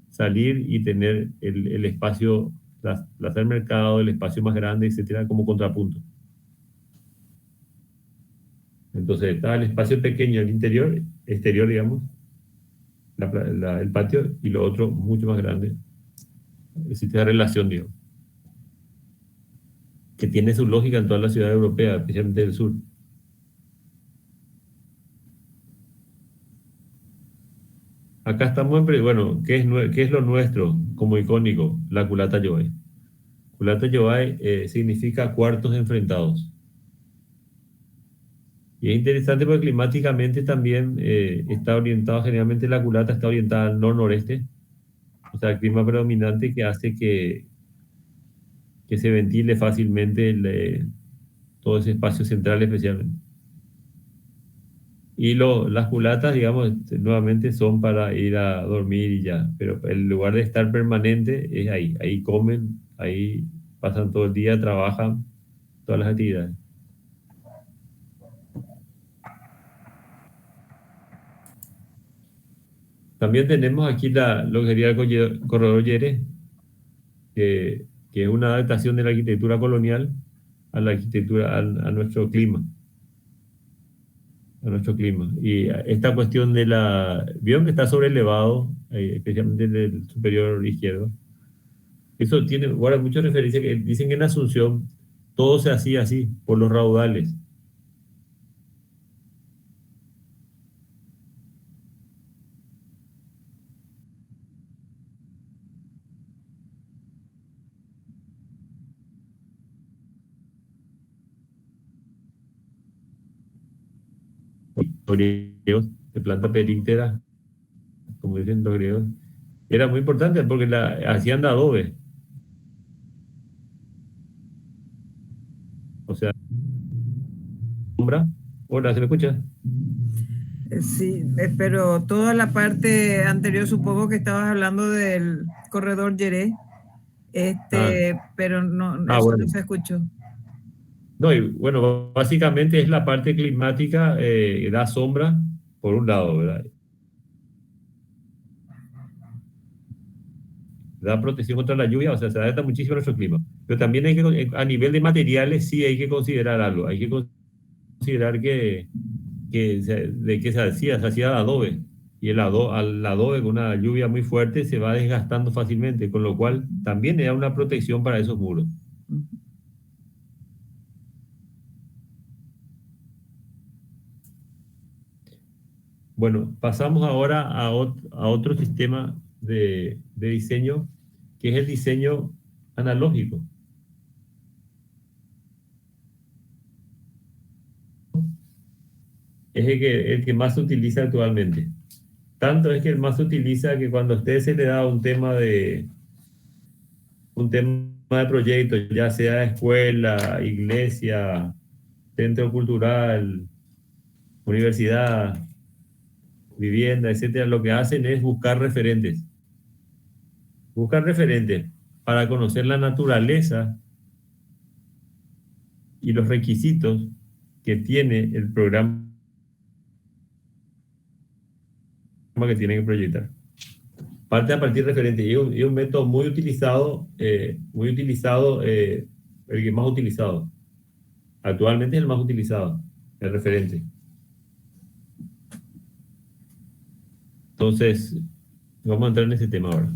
salir y tener el espacio, plaza del mercado, el espacio más grande, etcétera, como contrapunto. Entonces está el espacio pequeño, el interior, exterior, digamos, el patio, y lo otro mucho más grande. Existe esa relación, digamos, que tiene su lógica en toda la ciudad europea, especialmente del sur. Acá estamos bueno, ¿qué es lo nuestro como icónico? La culata yoay. Culata yoay significa cuartos enfrentados. Y es interesante porque climáticamente también está orientado, generalmente la culata está orientada al nor-noreste, o sea, el clima predominante que hace que se ventile fácilmente todo ese espacio central especialmente. Y las culatas, digamos, nuevamente son para ir a dormir y ya, pero el lugar de estar permanente es ahí. Ahí comen, ahí pasan todo el día, trabajan, todas las actividades. También tenemos aquí lo que sería el Corredor Yere, que es una adaptación de la arquitectura colonial a la arquitectura, a nuestro clima. A nuestro clima. Y esta cuestión vieron que está sobrelevado, especialmente del superior izquierdo. Eso guarda mucha referencia que dicen que en Asunción todo se hacía así, por los raudales. Los griegos, de planta períctera, como dicen los griegos. Era muy importante porque hacían de adobe. O sea, sombra. Hola, ¿se me escucha? Sí, pero toda la parte anterior supongo que estabas hablando del corredor Yeré, pero no, eso Bueno. no se escuchó. No, y bueno, básicamente es la parte climática, da sombra por un lado, ¿verdad? Da protección contra la lluvia, o sea, se adapta muchísimo a nuestro clima. Pero también a nivel de materiales, sí hay que considerar algo. Hay que considerar de qué se hacía de adobe. Y al adobe con una lluvia muy fuerte se va desgastando fácilmente, con lo cual también da una protección para esos muros. Bueno, pasamos ahora a otro sistema de diseño, que es el diseño analógico. Es el que más se utiliza actualmente. Tanto es que el más se utiliza que cuando a usted se le da un tema de proyecto, ya sea escuela, iglesia, centro cultural, universidad, vivienda, etcétera, lo que hacen es buscar referentes. Buscar referentes para conocer la naturaleza y los requisitos que tiene el programa que tienen que proyectar. Parte a partir de referentes. Y es un método muy utilizado, el que más utilizado. Actualmente es el más utilizado, el referente. Entonces, vamos a entrar en ese tema ahora.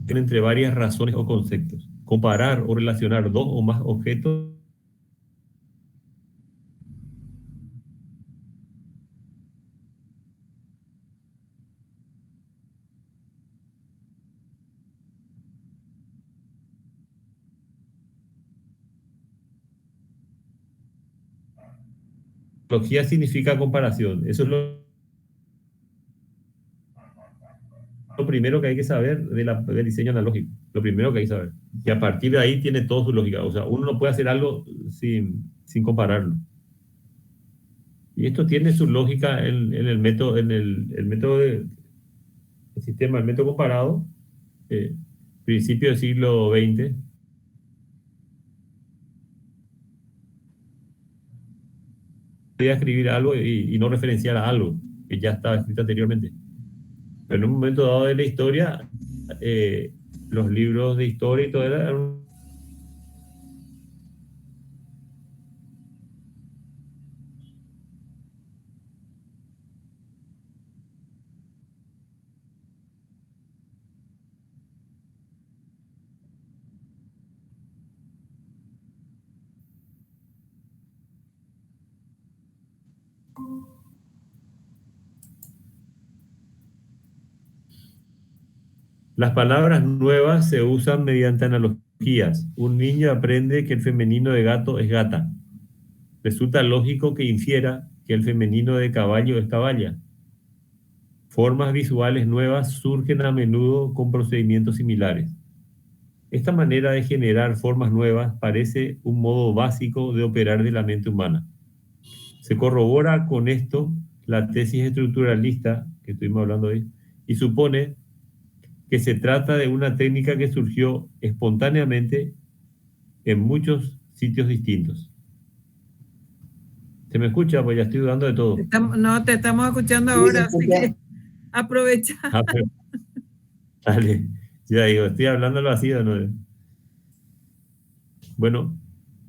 Entre varias razones o conceptos. Comparar o relacionar dos o más objetos Analogía significa comparación. Eso es lo primero que hay que saber del diseño analógico. Lo primero que hay que saber. Y a partir de ahí tiene toda su lógica. O sea, uno no puede hacer algo sin compararlo. Y esto tiene su lógica en el método, el método el sistema, el método comparado, principio del siglo XX. Podía escribir algo y no referenciar a algo que ya estaba escrito anteriormente. Pero en un momento dado de la historia, los libros de historia y todo eran las palabras nuevas se usan mediante analogías. Un niño aprende que el femenino de gato es gata. Resulta lógico que infiera que el femenino de caballo es caballa. Formas visuales nuevas surgen a menudo con procedimientos similares. Esta manera de generar formas nuevas parece un modo básico de operar de la mente humana. Se corrobora con esto la tesis estructuralista que estuvimos hablando hoy y supone que se trata de una técnica que surgió espontáneamente en muchos sitios distintos. ¿Se me escucha? Pues ya estoy dudando de todo. No, te estamos escuchando ahora, así que aprovecha. Dale, ya digo, estoy hablando al vacío, ¿no? Bueno,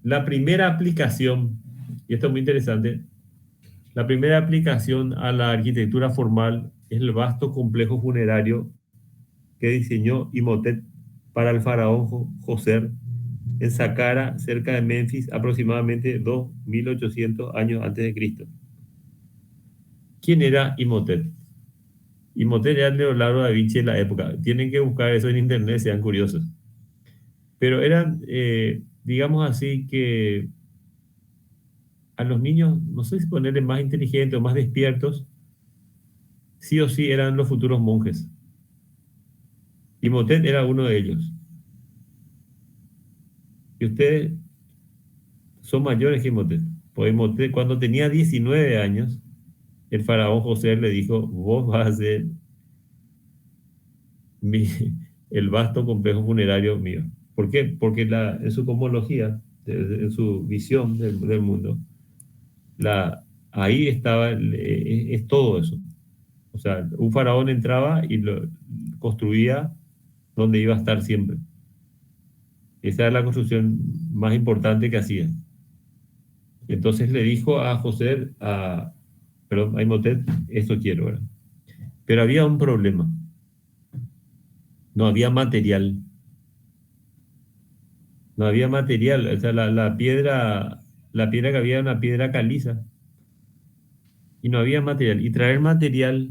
la primera aplicación, y esto es muy interesante, la primera aplicación a la arquitectura formal es el vasto complejo funerario que diseñó Imhotep para el faraón Djoser en Saqqara, cerca de Memphis, aproximadamente 2800 años antes de Cristo. ¿Quién era Imhotep? Imhotep era Leonardo da Vinci en la época. Tienen que buscar eso en internet, sean curiosos. Pero eran, digamos así, que a los niños, no sé si ponerles más inteligentes o más despiertos, sí o sí eran los futuros monjes. Imhotep era uno de ellos. Y ustedes son mayores que Imhotep. Pues Imhotep, cuando tenía 19 años, el faraón José le dijo: vos vas a ser el vasto complejo funerario mío. ¿Por qué? Porque en su cosmología, en su visión del mundo, ahí estaba, es todo eso. O sea, un faraón entraba y lo construía donde iba a estar siempre. Esa era la construcción más importante que hacía. Entonces le dijo a José, a Imhotep: esto quiero, ¿verdad? Pero había un problema. No había material. No había material. O sea, la piedra que había era una piedra caliza. Y no había material. Y traer material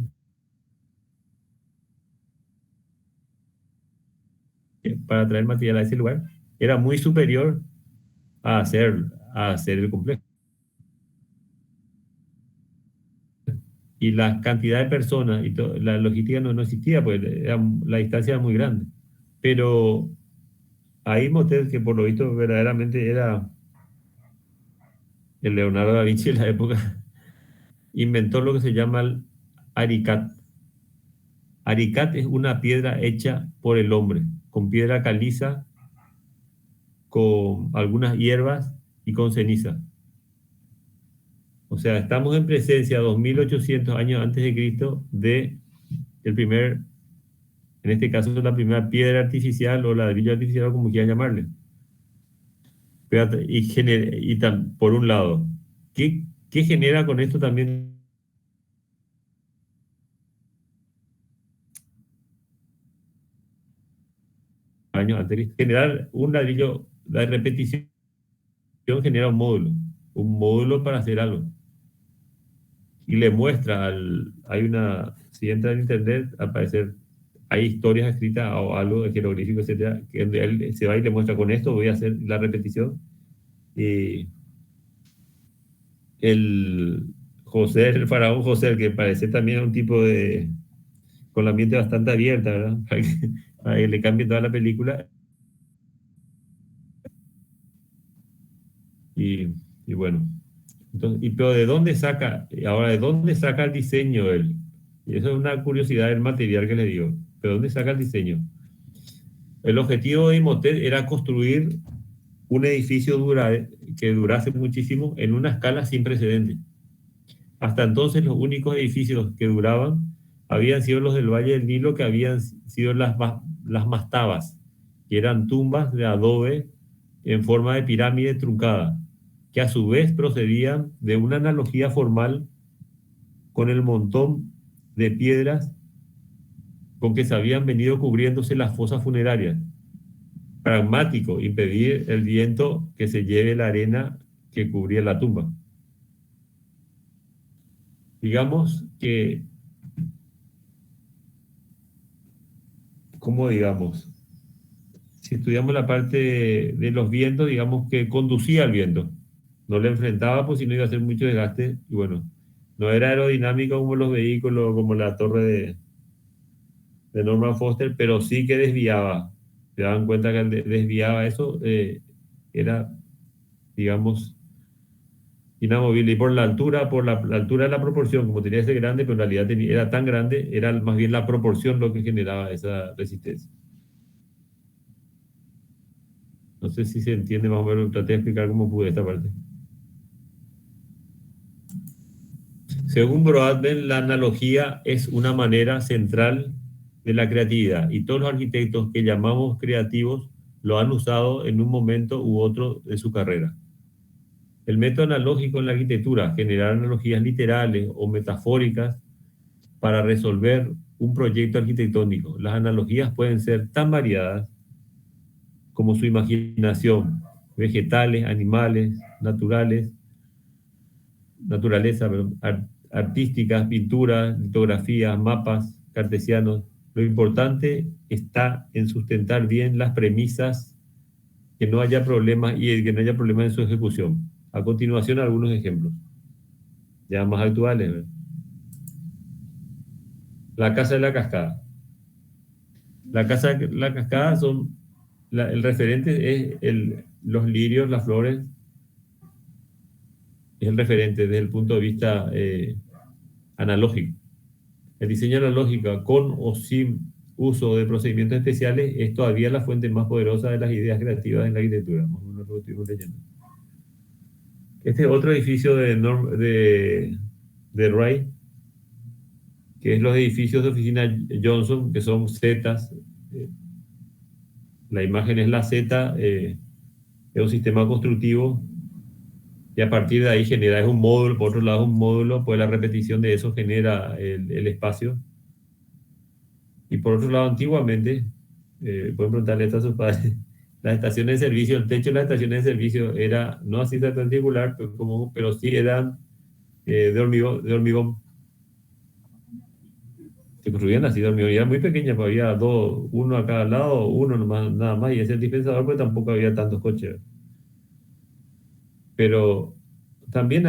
para traer material a ese lugar era muy superior a hacer el complejo. Y la cantidad de personas y la logística no existía, pues la distancia era muy grande. Pero ahí Imhotep, que por lo visto verdaderamente era el Leonardo da Vinci de la época, inventó lo que se llama el aricat. Aricat es una piedra hecha por el hombre, con piedra caliza, con algunas hierbas y con ceniza. O sea, estamos en presencia 2800 años antes de Cristo de el primer, en este caso, la primera piedra artificial o ladrillo artificial, como quieran llamarle. Por un lado, ¿qué genera con esto también? Años antes de Cristo. Generar un ladrillo, la repetición genera un módulo para hacer algo. Y le muestra si entra en internet, aparecer, hay historias escritas o algo de jeroglífico, etcétera, que él se va y le muestra: con esto voy a hacer la repetición. Y el faraón José, que parece también un tipo con la mente bastante abierta, ¿verdad? Para que le cambie toda la película. Y bueno, entonces, pero ¿de dónde saca? Ahora, ¿de dónde saca el diseño él? Y eso es una curiosidad del material que le digo. ¿De dónde saca el diseño? El objetivo de Imhotep era construir un edificio que durase muchísimo en una escala sin precedentes. Hasta entonces los únicos edificios que duraban habían sido los del Valle del Nilo, que habían sido las mastabas, que eran tumbas de adobe en forma de pirámide truncada, que a su vez procedían de una analogía formal con el montón de piedras con que se habían venido cubriéndose las fosas funerarias. Pragmático, impedir el viento que se lleve la arena que cubría la tumba. Digamos que, ¿cómo digamos? Si estudiamos la parte de los vientos, digamos que conducía al viento. No le enfrentaba, pues si no iba a hacer mucho desgaste. Y bueno, no era aerodinámico como los vehículos, como la torre de Norman Foster, pero sí que desviaba. Se daban cuenta que desviaba eso, era, digamos, inamovible. Y por la altura de la proporción, como tenía ese grande, pero en realidad era tan grande, era más bien la proporción lo que generaba esa resistencia. No sé si se entiende más o menos, traté de explicar cómo pude esta parte. Según Broadbent, la analogía es una manera central de la creatividad y todos los arquitectos que llamamos creativos lo han usado en un momento u otro de su carrera. El método analógico en la arquitectura, generar analogías literales o metafóricas para resolver un proyecto arquitectónico. Las analogías pueden ser tan variadas como su imaginación, vegetales, animales, naturaleza, artísticas, pinturas, litografías, mapas, cartesianos. Lo importante está en sustentar bien las premisas, que no haya problemas y que no haya problemas en su ejecución. A continuación, algunos ejemplos, ya más actuales, ¿verdad? La casa de la cascada. La casa de la cascada el referente es los lirios, las flores, es el referente desde el punto de vista analógico. El diseño analógico, con o sin uso de procedimientos especiales, es todavía la fuente más poderosa de las ideas creativas en la arquitectura. Este otro edificio de Wright, que es los edificios de oficina Johnson, que son zetas. La imagen es la zeta, es un sistema constructivo, y a partir de ahí es un módulo, por otro lado es un módulo, pues la repetición de eso genera el espacio. Y por otro lado, antiguamente, pueden preguntarle esto a sus padres, las estaciones de servicio, el techo de las estaciones de servicio era no así rectangular, pero sí eran de hormigón. Se construían así de hormigón, y eran muy pequeñas, pues había uno a cada lado, uno nomás, nada más, y ese dispensador, pues tampoco había tantos coches. Pero también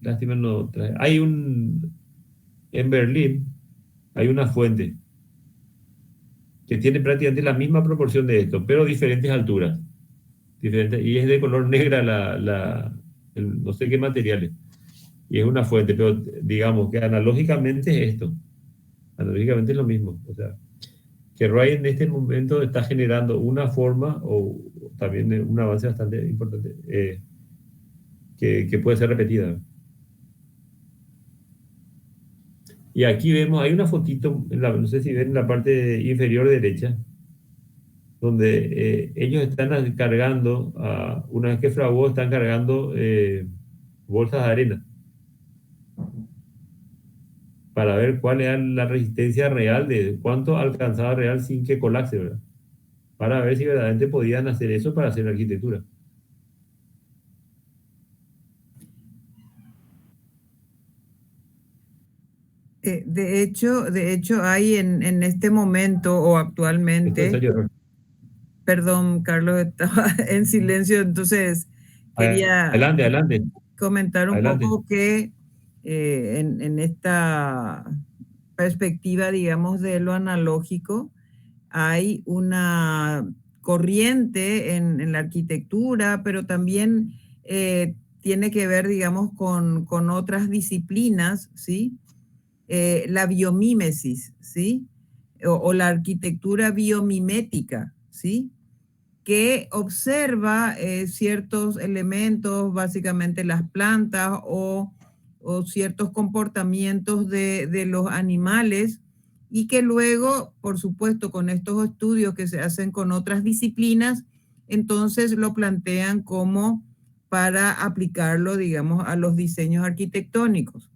lástima no trae, en Berlín hay una fuente que tiene prácticamente la misma proporción de esto, pero diferentes alturas, y es de color negra no sé qué materiales, y es una fuente, pero digamos que analógicamente es esto, analógicamente es lo mismo, o sea, que Wright en este momento está generando una forma, o también un avance bastante importante, que puede ser repetida. Y aquí vemos, hay una fotito, no sé si ven en la parte inferior derecha, donde ellos están cargando, una vez que fraguó, están cargando bolsas de arena para ver cuál era la resistencia real, de cuánto alcanzaba real sin que colapse, ¿verdad? Para ver si verdaderamente podían hacer eso para hacer arquitectura. De hecho hay en este momento o actualmente, perdón, Carlos, estaba en silencio, entonces quería adelante. comentar un poco que en esta perspectiva, digamos, de lo analógico, hay una corriente en la arquitectura, pero también tiene que ver, digamos, con otras disciplinas, ¿sí? La biomímesis, ¿sí? O la arquitectura biomimética, ¿sí? Que observa ciertos elementos, básicamente las plantas o ciertos comportamientos de los animales, y que luego, por supuesto, con estos estudios que se hacen con otras disciplinas, entonces lo plantean como para aplicarlo, digamos, a los diseños arquitectónicos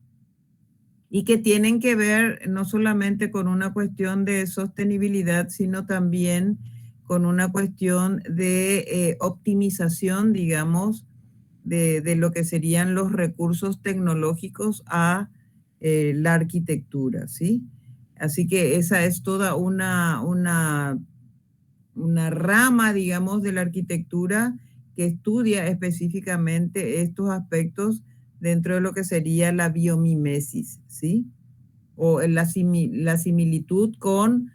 y que tienen que ver no solamente con una cuestión de sostenibilidad, sino también con una cuestión de optimización, digamos, de lo que serían los recursos tecnológicos a la arquitectura, ¿sí? Así que esa es toda una rama, digamos, de la arquitectura que estudia específicamente estos aspectos dentro de lo que sería la biomimesis, ¿sí? O la similitud con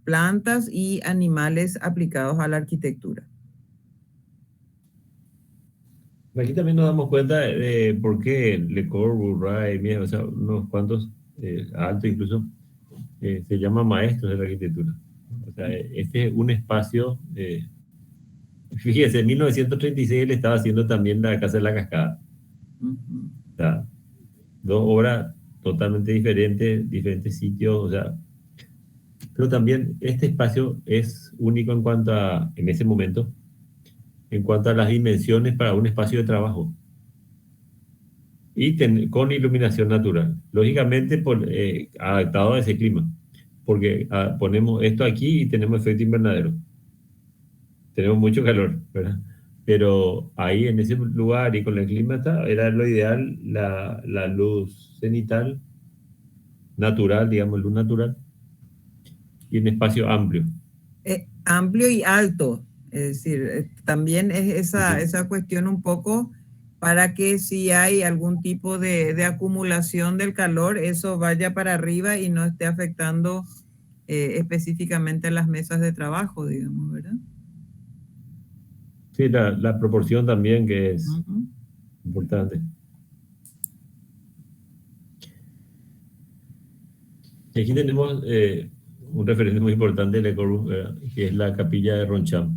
plantas y animales aplicados a la arquitectura. Aquí también nos damos cuenta de por qué Le Corbusier, o sea, unos cuantos altos incluso, se llaman maestros de la arquitectura. O sea, este es un espacio, fíjese, en 1936 él estaba haciendo también la Casa de la Cascada. O sea, dos obras totalmente diferentes, diferentes sitios, o sea, pero también este espacio es único en cuanto a, en ese momento, en cuanto a las dimensiones para un espacio de trabajo y con iluminación natural, lógicamente adaptado a ese clima, porque ponemos esto aquí y tenemos efecto invernadero, tenemos mucho calor, ¿verdad? Pero ahí en ese lugar y con el clima era lo ideal, la luz cenital natural, digamos, luz natural, y un espacio amplio. Amplio y alto, es decir, también es esa, Sí. esa cuestión un poco para que si hay algún tipo de acumulación del calor, eso vaya para arriba y no esté afectando específicamente a las mesas de trabajo, digamos, ¿verdad? Sí, la proporción también que es importante. Y aquí tenemos un referente muy importante de Le Corbusier, que es la capilla de Ronchamp,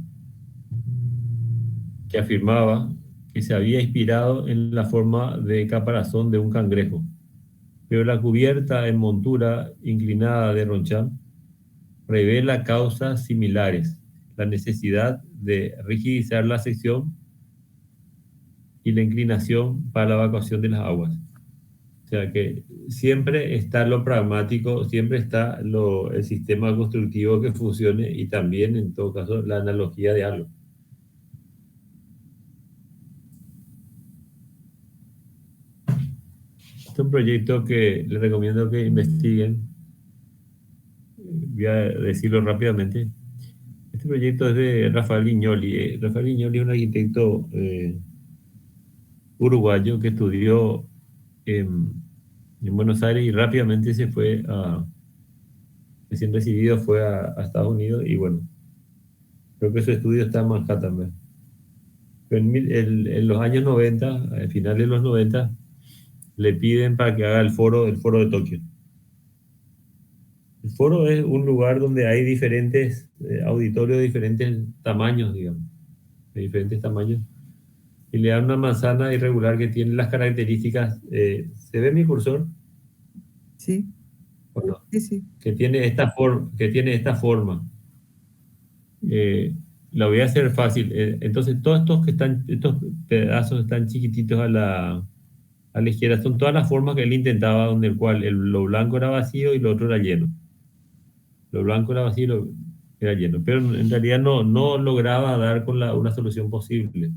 que afirmaba que se había inspirado en la forma de caparazón de un cangrejo, pero la cubierta en montura inclinada de Ronchamp revela causas similares, la necesidad de rigidizar la sección y la inclinación para la evacuación de las aguas. O sea que siempre está lo pragmático, siempre está el sistema constructivo que funcione y también, en todo caso, la analogía de algo. Este es un proyecto que les recomiendo que investiguen. Voy a decirlo rápidamente. Este proyecto es de Rafael Viñoly. Rafael Viñoly es un arquitecto uruguayo que estudió en Buenos Aires y rápidamente se fue recién recibido, fue a Estados Unidos y bueno, creo que su estudio está en Manhattan, ¿verdad? Pero en los años 90, al final de los 90, le piden para que haga el foro de Tokio. El foro es un lugar donde hay diferentes auditorios de diferentes tamaños, digamos, de diferentes tamaños. Y le dan una manzana irregular que tiene las características. ¿Se ve mi cursor? Sí. Bueno, Sí, sí. que tiene esta forma. La voy a hacer fácil. Entonces, todos estos pedazos están chiquititos a la izquierda. Son todas las formas que él intentaba, donde el cual lo blanco era vacío y lo otro era lleno. Lo blanco era vacío y lo era lleno. Pero en realidad no lograba dar con una solución posible.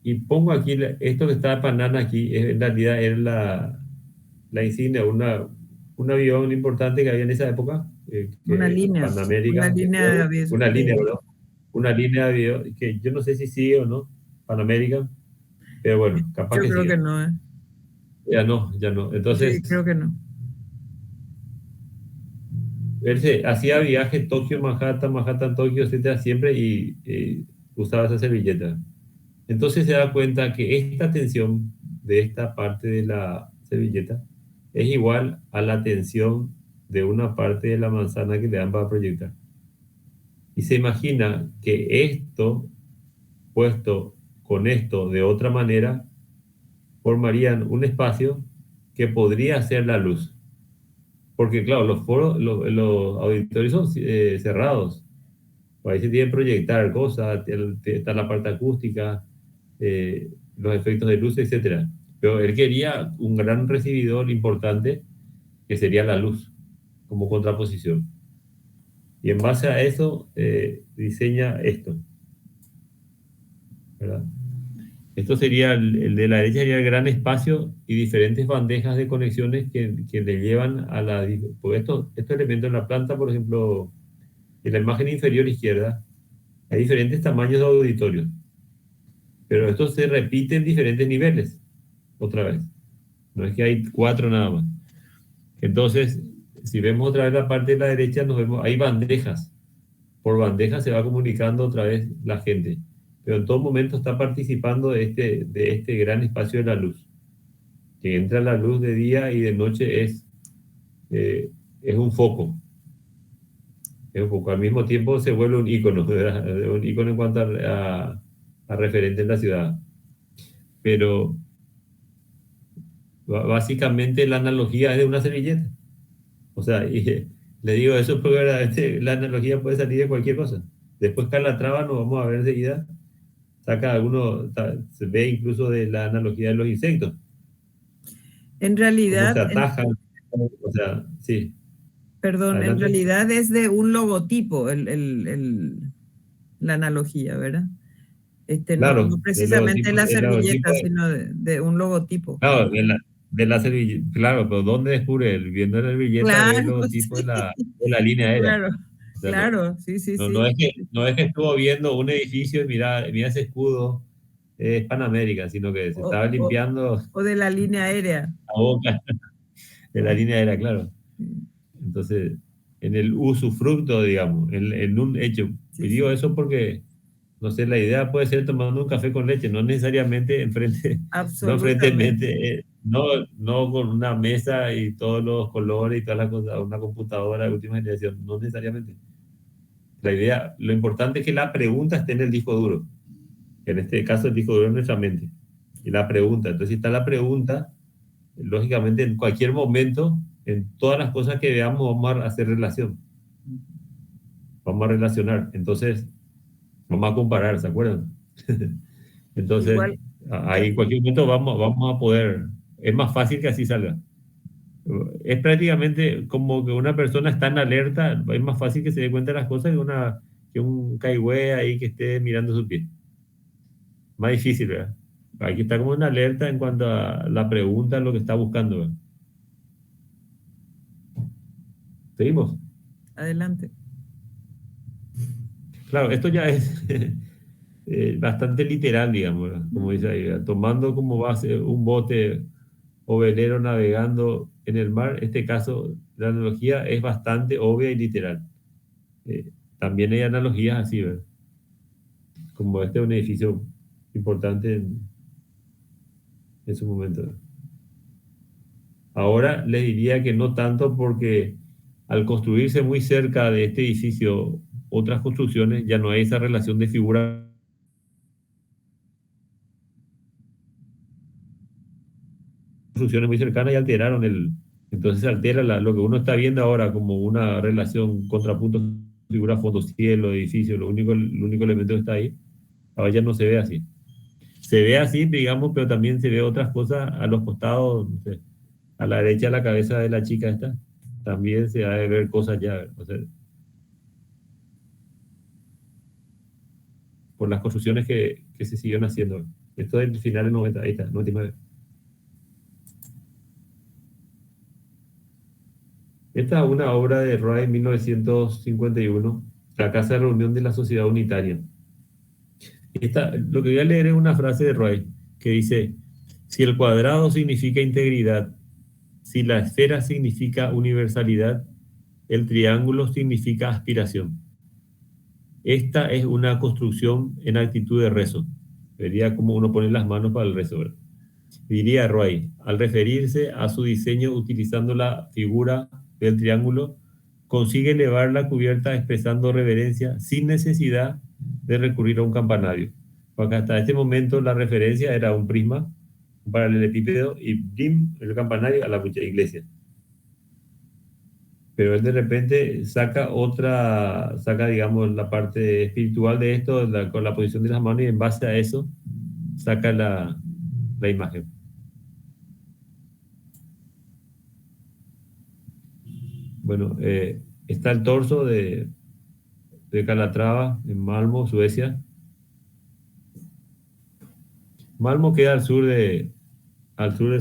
Y pongo aquí, esto que está banana aquí, en realidad era la insignia, un avión importante que había en esa época, Una que línea, Pan América, una línea, ¿verdad? Una línea de avión, que yo no sé si sigue o no, Pan América, pero bueno, capaz yo que creo sigue. que no, ¿eh? Ya no. Sí, Entonces, creo que no. él hacía viajes Tokio, Manhattan, Tokio, etcétera, siempre, y usaba esa servilleta. Entonces se da cuenta que esta tensión de esta parte de la servilleta es igual a la tensión de una parte de la manzana que le dan para proyectar. Y se imagina que esto, puesto con esto de otra manera, formarían un espacio que podría ser la luz. Porque claro, los auditorios son cerrados. Ahí se tiene que proyectar cosas, está la parte acústica, los efectos de luz, etcétera. Pero él quería un gran recibidor importante que sería la luz como contraposición. Y en base a eso diseña esto, ¿verdad? Esto sería, el de la derecha sería el gran espacio y diferentes bandejas de conexiones que le llevan a la... Porque estos elementos en la planta, por ejemplo, en la imagen inferior izquierda, hay diferentes tamaños de auditorios, pero esto se repite en diferentes niveles, otra vez. No es que hay 4 nada más. Entonces, si vemos otra vez la parte de la derecha, nos vemos, hay bandejas. Por bandejas se va comunicando otra vez la gente, pero en todo momento está participando de este gran espacio de la luz. Que entra la luz de día y de noche es un foco. Es un foco. Al mismo tiempo se vuelve un ícono, ¿verdad? Un ícono en cuanto a referente en la ciudad. Pero básicamente la analogía es de una servilleta. O sea, y le digo eso porque verdaderamente la analogía puede salir de cualquier cosa. Después Calatrava, nos vamos a ver enseguida, saca alguno, se ve incluso de la analogía de los insectos. En realidad, cómo se atajan, o sea, sí. Perdón, Adelante. en realidad es de un logotipo la analogía, ¿verdad? Claro, no precisamente la servilleta, logotipo, sino de un logotipo. claro, de la servilleta, claro, pero ¿dónde descubre él? Viendo la servilleta Claro, ve el logotipo sí, de la línea aérea. claro, O sea, claro, sí, sí, no, sí. no es que estuvo viendo un edificio y mira ese escudo, es Panamérica, sino que se estaba limpiando O de la línea aérea. la boca de la línea aérea, claro. Entonces, en el usufructo, digamos, en un hecho. Sí, Y digo sí. eso porque, no sé, la idea puede ser tomando un café con leche, no necesariamente enfrente, Absolutamente. no con una mesa y todos los colores y todas las cosas, una computadora de última generación, no necesariamente. La idea, lo importante es que la pregunta esté en el disco duro. En este caso, el disco duro es nuestra mente. Y la pregunta, entonces, si está la pregunta, lógicamente, en cualquier momento, en todas las cosas que veamos, vamos a hacer relación. Vamos a relacionar. Entonces, vamos a comparar, ¿se acuerdan? Entonces, Igual, ahí en cualquier momento vamos a poder. Es más fácil que así salga. Es prácticamente como que una persona está en alerta, es más fácil que se dé cuenta de las cosas que un caigüe ahí que esté mirando su pie. Más difícil, ¿verdad? Aquí está como en alerta en cuanto a la pregunta, lo que está buscando, ¿verdad? ¿Seguimos? adelante. Claro, esto ya es bastante literal, digamos, ¿verdad? Como dice ahí, ¿verdad? Tomando como base un bote o velero navegando en el mar, este caso, la analogía es bastante obvia y literal. También hay analogías así, ¿verdad? Como este es un edificio importante en su momento, ¿verdad? Ahora les diría que no tanto porque al construirse muy cerca de este edificio otras construcciones, ya no hay esa relación de figura, construcciones muy cercanas y alteraron entonces se altera lo que uno está viendo ahora como una relación contrapunto figura fondo cielo edificio, el único elemento que está ahí, ahora ya no se ve así. Se ve así, digamos, pero también se ve otras cosas a los costados, no sé, a la derecha de la cabeza de la chica esta, también se ha de ver cosas ya, o sea, por las construcciones que se siguieron haciendo. Esto es el final de 90, ahí está, 99. Esta es una obra de Roy en 1951, la Casa de Reunión de la Sociedad Unitaria. Lo que voy a leer es una frase de Roy que dice, si el cuadrado significa integridad, si la esfera significa universalidad, el triángulo significa aspiración. esta es una construcción en actitud de rezo. Vería cómo uno pone las manos para el rezo, ¿verdad? Diría Roy, al referirse a su diseño utilizando la figura del triángulo, consigue elevar la cubierta expresando reverencia sin necesidad de recurrir a un campanario. Porque hasta este momento la referencia era un prisma, un paralelepípedo y ¡blim! El campanario a la mucha iglesia. Pero él de repente saca digamos, la parte espiritual de esto con la posición de las manos y en base a eso saca la imagen. Bueno, está el torso de Calatrava en Malmö, Suecia. Malmö queda al sur de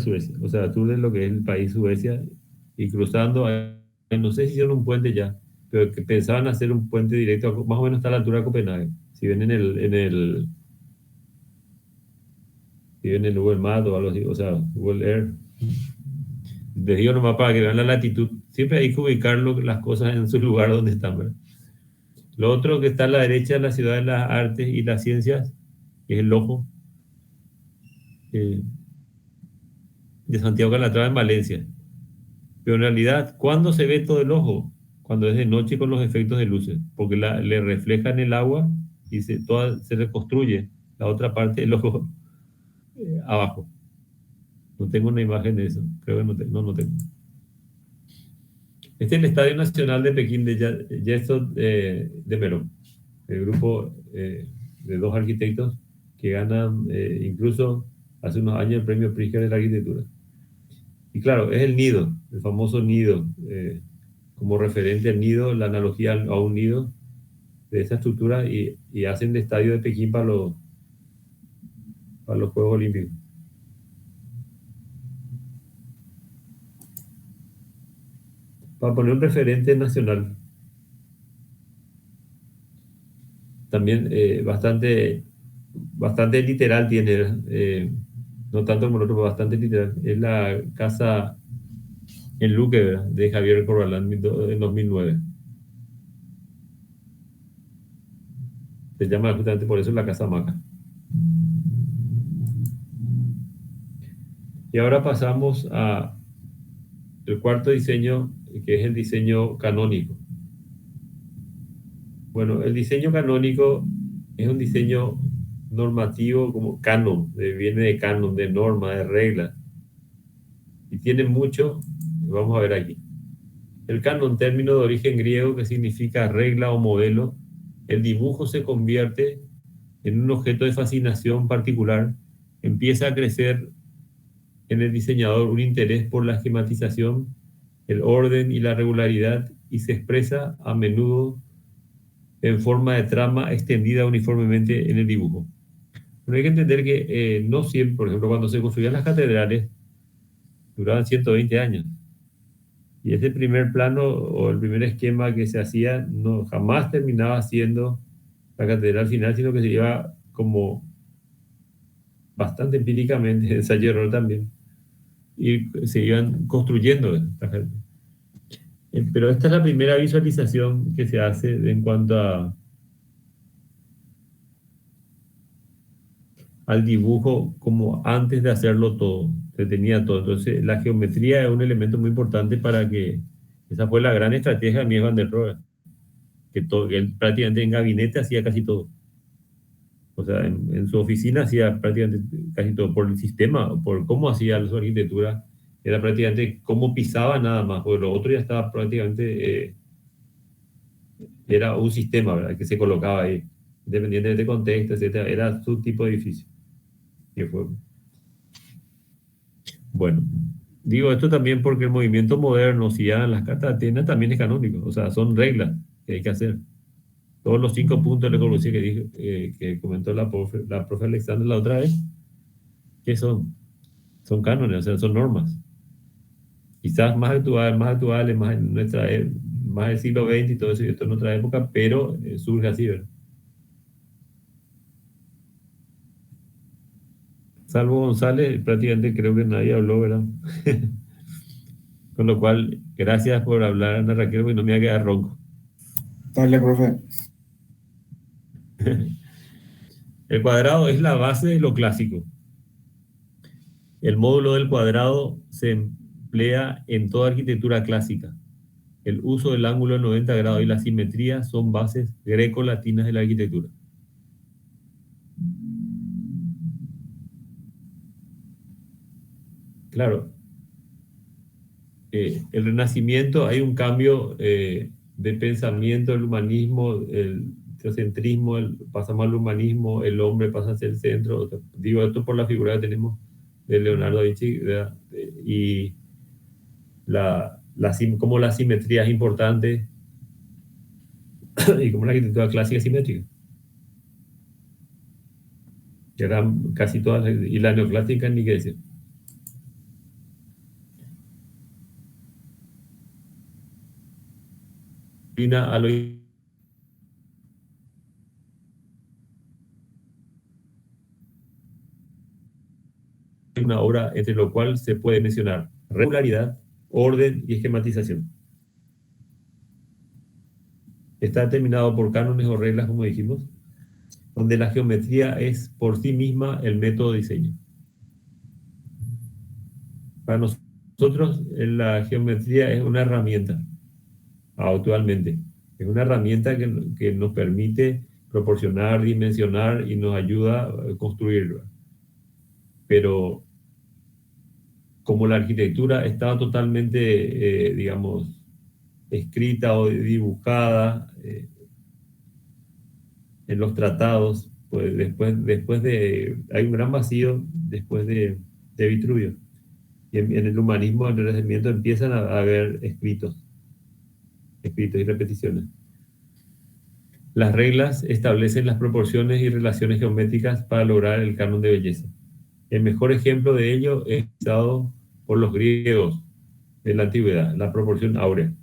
Suecia, o sea, al sur de lo que es el país Suecia, y cruzando, no sé si hicieron un puente ya, pero que pensaban hacer un puente directo, más o menos está a la altura de Copenhague. Si ven en el Google Maps o algo así, o sea, Google Earth, les digo nomás para que vean la latitud. Siempre hay que ubicar las cosas en su lugar donde están, ¿verdad? Lo otro que está a la derecha es la ciudad de las artes y las ciencias, que es el ojo de Santiago Calatrava en Valencia. Pero en realidad, ¿cuándo se ve todo el ojo? Cuando es de noche con los efectos de luces, porque le reflejan el agua y se reconstruye la otra parte del ojo abajo. No tengo una imagen de eso, creo que no tengo. Este es el Estadio Nacional de Pekín de Gestos de Melón, el grupo de 2 arquitectos que ganan incluso hace unos años el premio Pritzker de la arquitectura. Y claro, es el nido, el famoso nido, como referente al nido, la analogía a un nido de esa estructura y hacen el Estadio de Pekín para los Juegos Olímpicos. Para poner un referente nacional. También bastante literal tiene, no tanto como el otro, pero bastante literal. Es la casa en Luque, ¿verdad? De Javier Corbalán en 2009. Se llama justamente por eso la Casa Maca. Y ahora pasamos a el cuarto diseño, que es el diseño canónico. Bueno, el diseño canónico es un diseño normativo como canon, viene de canon, de norma, de regla. Y tiene mucho, vamos a ver aquí. El canon, término de origen griego que significa regla o modelo, el dibujo se convierte en un objeto de fascinación particular, empieza a crecer en el diseñador un interés por la esquematización, el orden y la regularidad y se expresa a menudo en forma de trama extendida uniformemente en el dibujo. Pero hay que entender que no siempre, por ejemplo, cuando se construían las catedrales, duraban 120 años. Y ese primer plano o el primer esquema que se hacía jamás terminaba siendo la catedral final, sino que se iba como bastante empíricamente, ensayo y error también, y se iban construyendo. Pero esta es la primera visualización que se hace en cuanto al dibujo, como antes de hacerlo todo, se tenía todo. Entonces la geometría es un elemento muy importante para que, esa fue la gran estrategia de Mies van der Rohe, que él prácticamente en gabinete hacía casi todo. O sea, en su oficina hacía prácticamente casi todo, por el sistema, por cómo hacía su arquitectura, era prácticamente cómo pisaba nada más, porque lo otro ya estaba prácticamente, era un sistema, ¿verdad?, que se colocaba ahí, independientemente de contexto, etcétera, era su tipo de edificio. Que fue. Bueno, digo esto también porque el movimiento moderno, si ya en las cartas de Atenas, también es canónico, o sea, son reglas que hay que hacer. Todos los 5 puntos de la Corbusier que comentó la profe Alexander la otra vez, ¿qué son? Son cánones, o sea, son normas. Quizás más actuales, más en más del siglo XX y todo eso, y esto en otra época, pero surge así, ¿verdad? Salvo González, prácticamente creo que nadie habló, ¿verdad? Con lo cual, gracias por hablar, Ana Raquel, porque no me va a quedar ronco. Dale, profe. El cuadrado es la base de lo clásico. El módulo del cuadrado se emplea en toda arquitectura clásica. El uso del ángulo de 90 grados y la simetría son bases greco-latinas de la arquitectura. Claro, el Renacimiento, hay un cambio de pensamiento, el humanismo, el teocentrismo, pasamos al humanismo, el hombre pasa a ser el centro. Digo esto por la figura que tenemos de Leonardo da Vinci, ¿verdad? Y como la simetría es importante y como la arquitectura clásica es simétrica. Que eran casi todas, y la neoclásica ni qué decir. A lo una obra entre lo cual se puede mencionar regularidad, orden y esquematización. Está determinado por cánones o reglas, como dijimos, donde la geometría es por sí misma el método de diseño. Para nosotros, la geometría es una herramienta, actualmente. Es una herramienta que nos permite proporcionar, dimensionar y nos ayuda a construir. Pero como la arquitectura estaba totalmente, digamos, escrita o dibujada en los tratados, pues hay un gran vacío después de Vitruvio. Y en el humanismo, en el Renacimiento, empiezan a haber escritos y repeticiones. Las reglas establecen las proporciones y relaciones geométricas para lograr el canon de belleza. El mejor ejemplo de ello es dado por los griegos de la antigüedad, la proporción áurea.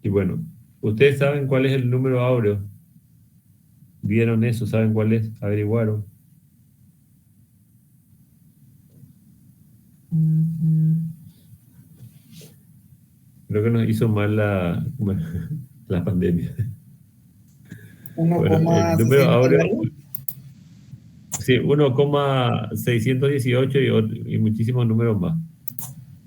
Y bueno, ¿ustedes saben cuál es el número áureo? ¿Vieron eso? ¿Saben cuál es? ¿Averiguaron? Creo que nos hizo mal la pandemia. Bueno, el número áureo, sí, 1,618 y muchísimos números más.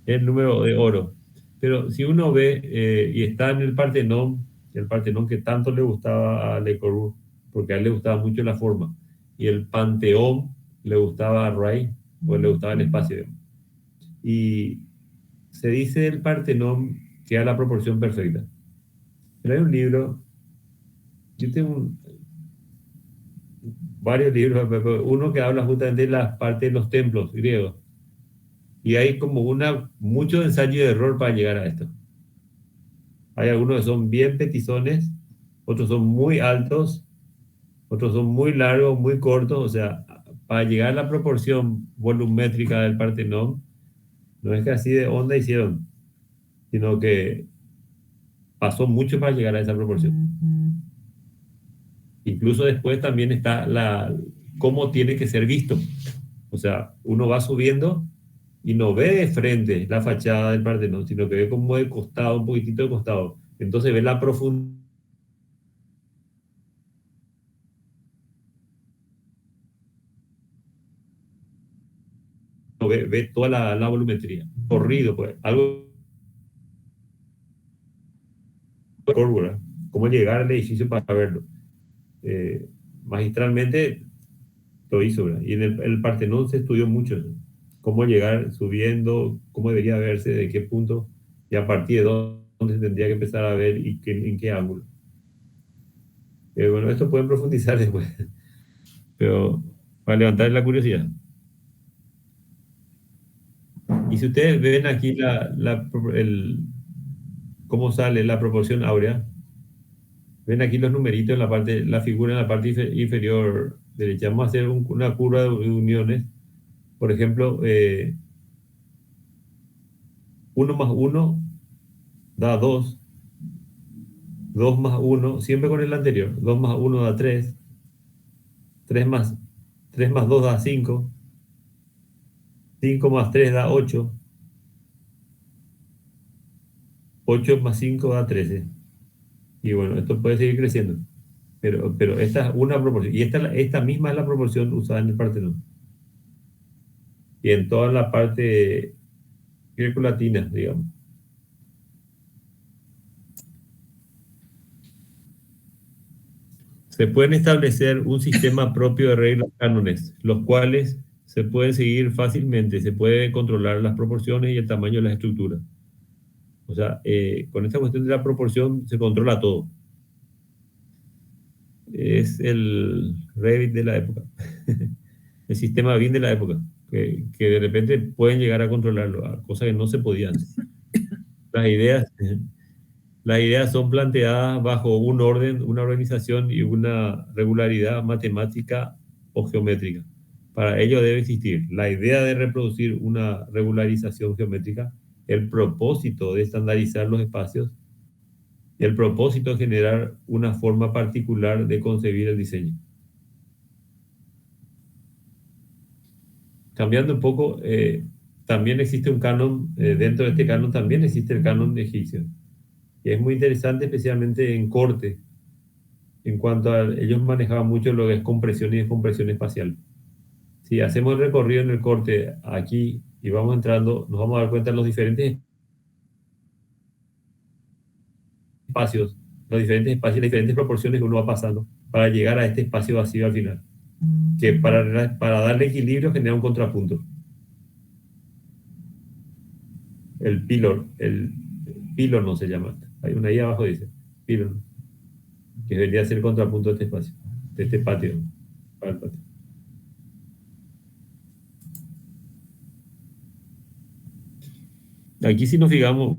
Es el número de oro. Pero si uno ve, y está en el Partenón que tanto le gustaba a Le Corbusier, porque a él le gustaba mucho la forma, y el Panteón le gustaba a Ray, pues le gustaba el espacio. Y se dice del Partenón que a la proporción perfecta. Pero hay un libro, yo tengo varios libros, uno que habla justamente de las partes de los templos griegos. Y hay como mucho ensayo de error para llegar a esto. Hay algunos que son bien petizones, otros son muy altos, otros son muy largos, muy cortos. O sea, para llegar a la proporción volumétrica del Partenón, no es que así de onda hicieron, sino que pasó mucho para llegar a esa proporción. Incluso después también está cómo tiene que ser visto. O sea, uno va subiendo y no ve de frente la fachada del Partenón, sino que ve como de costado, un poquitito de costado. Entonces ve la profundidad. Ve toda la volumetría. Corrido, pues. Algo. Cómo llegar al edificio para verlo. Magistralmente lo hizo, ¿verdad? Y en el Partenón se estudió mucho eso. Cómo llegar subiendo, cómo debería verse, de qué punto, y a partir de dónde se tendría que empezar a ver y en qué ángulo. Bueno, esto pueden profundizar después, pero para levantar la curiosidad. Y si ustedes ven aquí cómo sale la proporción áurea, ven aquí los numeritos en la figura en la parte inferior derecha. Vamos a hacer una curva de uniones. Por ejemplo, 1 más 1 da 2. 2 más 1, siempre con el anterior. 2 más 1 da 3. 3 más 2 da 5. 5 más 3 da 8. 8 más 5 da 13. Y bueno, esto puede seguir creciendo. Pero esta es una proporción. Y esta misma es la proporción usada en el Partenón. Y en toda la parte greco-latina, digamos. Se pueden establecer un sistema propio de reglas cánones, los cuales se pueden seguir fácilmente, se puede controlar las proporciones y el tamaño de las estructuras. O sea, con esta cuestión de la proporción se controla todo. Es el Revit de la época, el sistema BIM de la época, que de repente pueden llegar a controlarlo, cosas que no se podían. Las ideas son planteadas bajo un orden, una organización y una regularidad matemática o geométrica. Para ello debe existir la idea de reproducir una regularización geométrica, el propósito de estandarizar los espacios y el propósito de generar una forma particular de concebir el diseño. Cambiando un poco, también existe un canon, dentro de este canon también existe el canon egipcio. Y es muy interesante, especialmente en corte, en cuanto a ellos manejaban mucho lo que es compresión y descompresión espacial. Si hacemos el recorrido en el corte aquí y vamos entrando, nos vamos a dar cuenta de los diferentes espacios, las diferentes proporciones que uno va pasando para llegar a este espacio vacío al final, que para darle equilibrio genera un contrapunto. El pílor no se llama. Hay una ahí abajo dice pílor, que debería ser el contrapunto de este espacio, de este patio, para el patio. Aquí si nos fijamos,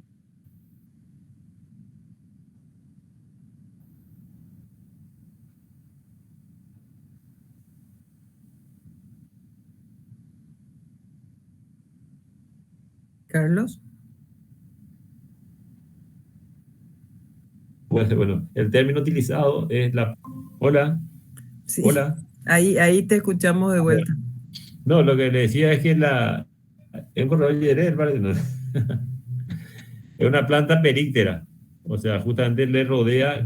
Carlos. bueno, el término utilizado es la... Hola. Sí. Hola. Ahí te escuchamos de vuelta. No, lo que le decía es que es un corredor de parece, no. Es una planta períctera. O sea, justamente le rodea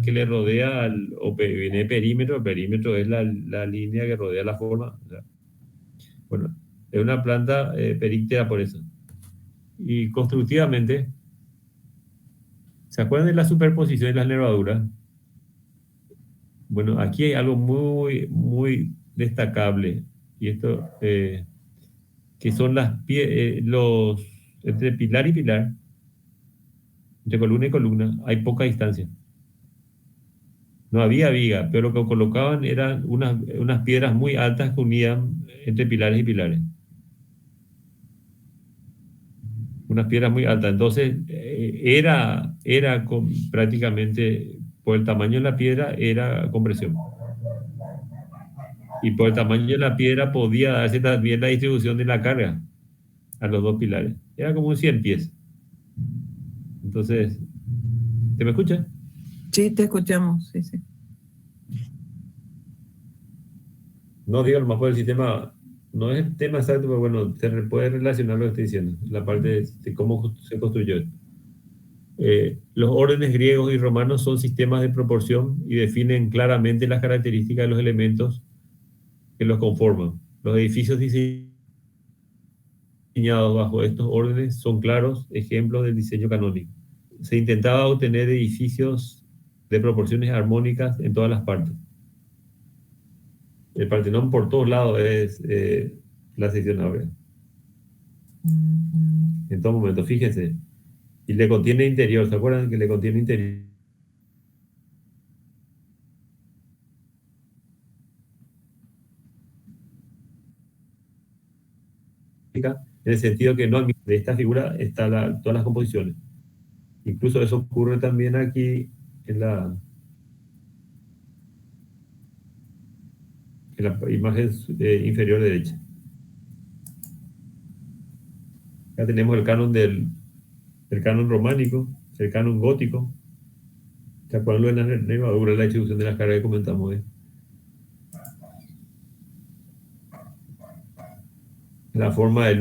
viene perímetro. El perímetro es la línea que rodea la forma. O sea, bueno, es una planta períctera por eso. Y constructivamente, ¿se acuerdan de la superposición de las nervaduras? Bueno, aquí hay algo muy, muy destacable. Y esto, que son entre pilar y pilar, entre columna y columna, hay poca distancia. No había viga, pero lo que colocaban eran unas piedras muy altas que unían entre pilares y pilares. Unas piedras muy altas. Entonces, prácticamente, por el tamaño de la piedra, era compresión. Y por el tamaño de la piedra podía darse también la distribución de la carga a los dos pilares. Era como un 100 pies. Entonces, ¿te me escucha? Sí, te escuchamos, sí. No digo, a lo mejor el sistema, no es el tema exacto, pero bueno, se puede relacionar lo que estoy diciendo, la parte de cómo se construyó. Los órdenes griegos y romanos son sistemas de proporción y definen claramente las características de los elementos que los conforman. Los edificios diseñados bajo estos órdenes son claros ejemplos del diseño canónico. Se intentaba obtener edificios de proporciones armónicas en todas las partes. El Partenón por todos lados es la sección áurea. En todo momento, fíjense. Y le contiene interior, ¿se acuerdan que le contiene interior? En el sentido que no, de esta figura están todas las composiciones. Incluso eso ocurre también aquí en la imagen inferior derecha. Acá tenemos el canon el canon románico, el canon gótico. ¿Se acuerdan lo de la nervadura, la distribución de las cargas que comentamos? La forma de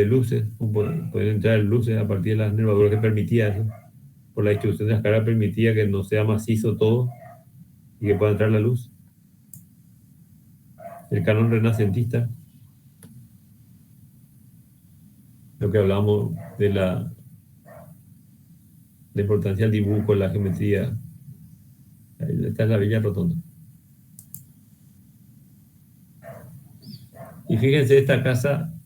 luces, pueden entrar luces a partir de las nervaduras que permitía eso. Por la distribución de las cargas permitía que no sea macizo todo y que pueda entrar la luz. El canon renacentista, lo que hablamos de la importancia del dibujo, la geometría. Esta es la Bella Rotonda. Y fíjense, esta casa,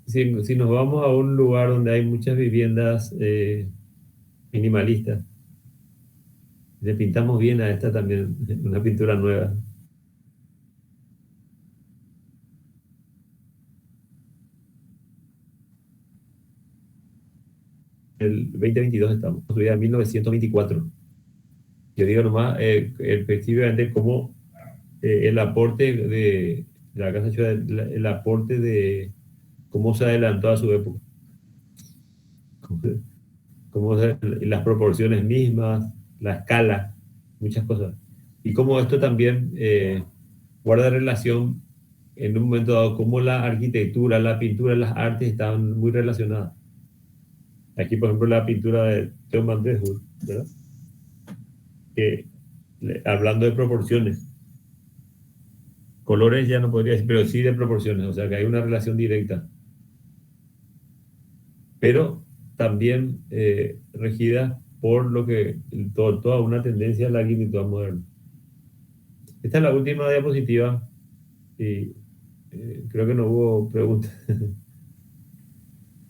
si nos vamos a un lugar donde hay muchas viviendas minimalistas, le pintamos bien a esta también, una pintura nueva. El 2022 estamos, construida en 1924. Yo digo nomás, efectivamente, como el aporte de la Casa Ciudad, el aporte de cómo se adelantó a su época. Las proporciones mismas, la escala, muchas cosas. Y cómo esto también guarda relación en un momento dado, cómo la arquitectura, la pintura, las artes estaban muy relacionadas. Aquí, por ejemplo, la pintura de Theo van der Hout, ¿verdad? Hablando de proporciones. Colores ya no podría decir, pero sí de proporciones, o sea que hay una relación directa. Pero también regida por lo que toda una tendencia a la arquitectura moderna. Esta es la última diapositiva y creo que no hubo preguntas.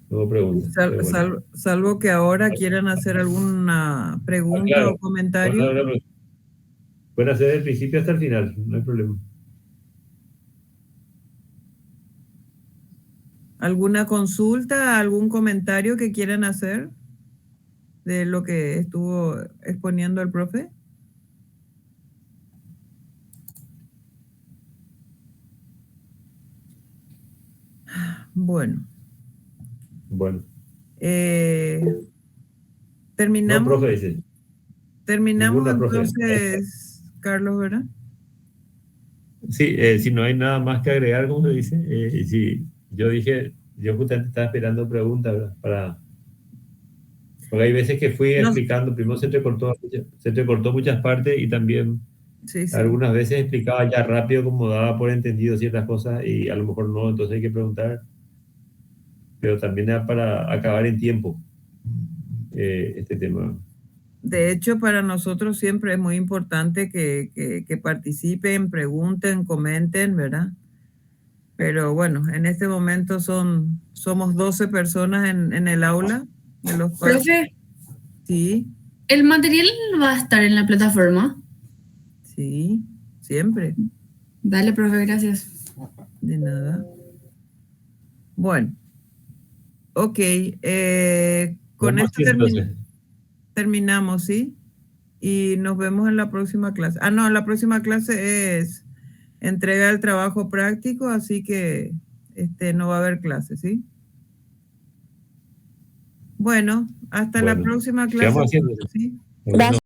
No hubo preguntas. Salvo que ahora quieran hacer alguna pregunta claro, o comentario. Pueden hacer del principio hasta el final, no hay problema. ¿Alguna consulta, algún comentario que quieran hacer de lo que estuvo exponiendo el profe? Bueno. Terminamos. No, profe, dice. Terminamos Ninguna, entonces, profe. Carlos, ¿verdad? Sí, si no hay nada más que agregar, como se dice, sí, yo justamente estaba esperando preguntas, ¿verdad? Porque hay veces que fui explicando, primero se entrecortó muchas partes y también sí. Algunas veces explicaba ya rápido como daba por entendido ciertas cosas y a lo mejor no, entonces hay que preguntar, pero también era para acabar en tiempo este tema. De hecho, para nosotros siempre es muy importante que participen, pregunten, comenten, ¿verdad? Pero bueno, en este momento somos 12 personas en el aula. De los cuales, profe, sí. ¿el material va a estar en la plataforma? Sí, siempre. Dale, profe, gracias. De nada. Bueno, ok. Con esto terminamos, ¿sí? Y nos vemos en la próxima clase. Ah, no, la próxima clase es entrega del trabajo práctico, así que no va a haber clase, ¿sí? Bueno, hasta la próxima clase. ¿Qué vamos haciendo? ¿Sí? Gracias.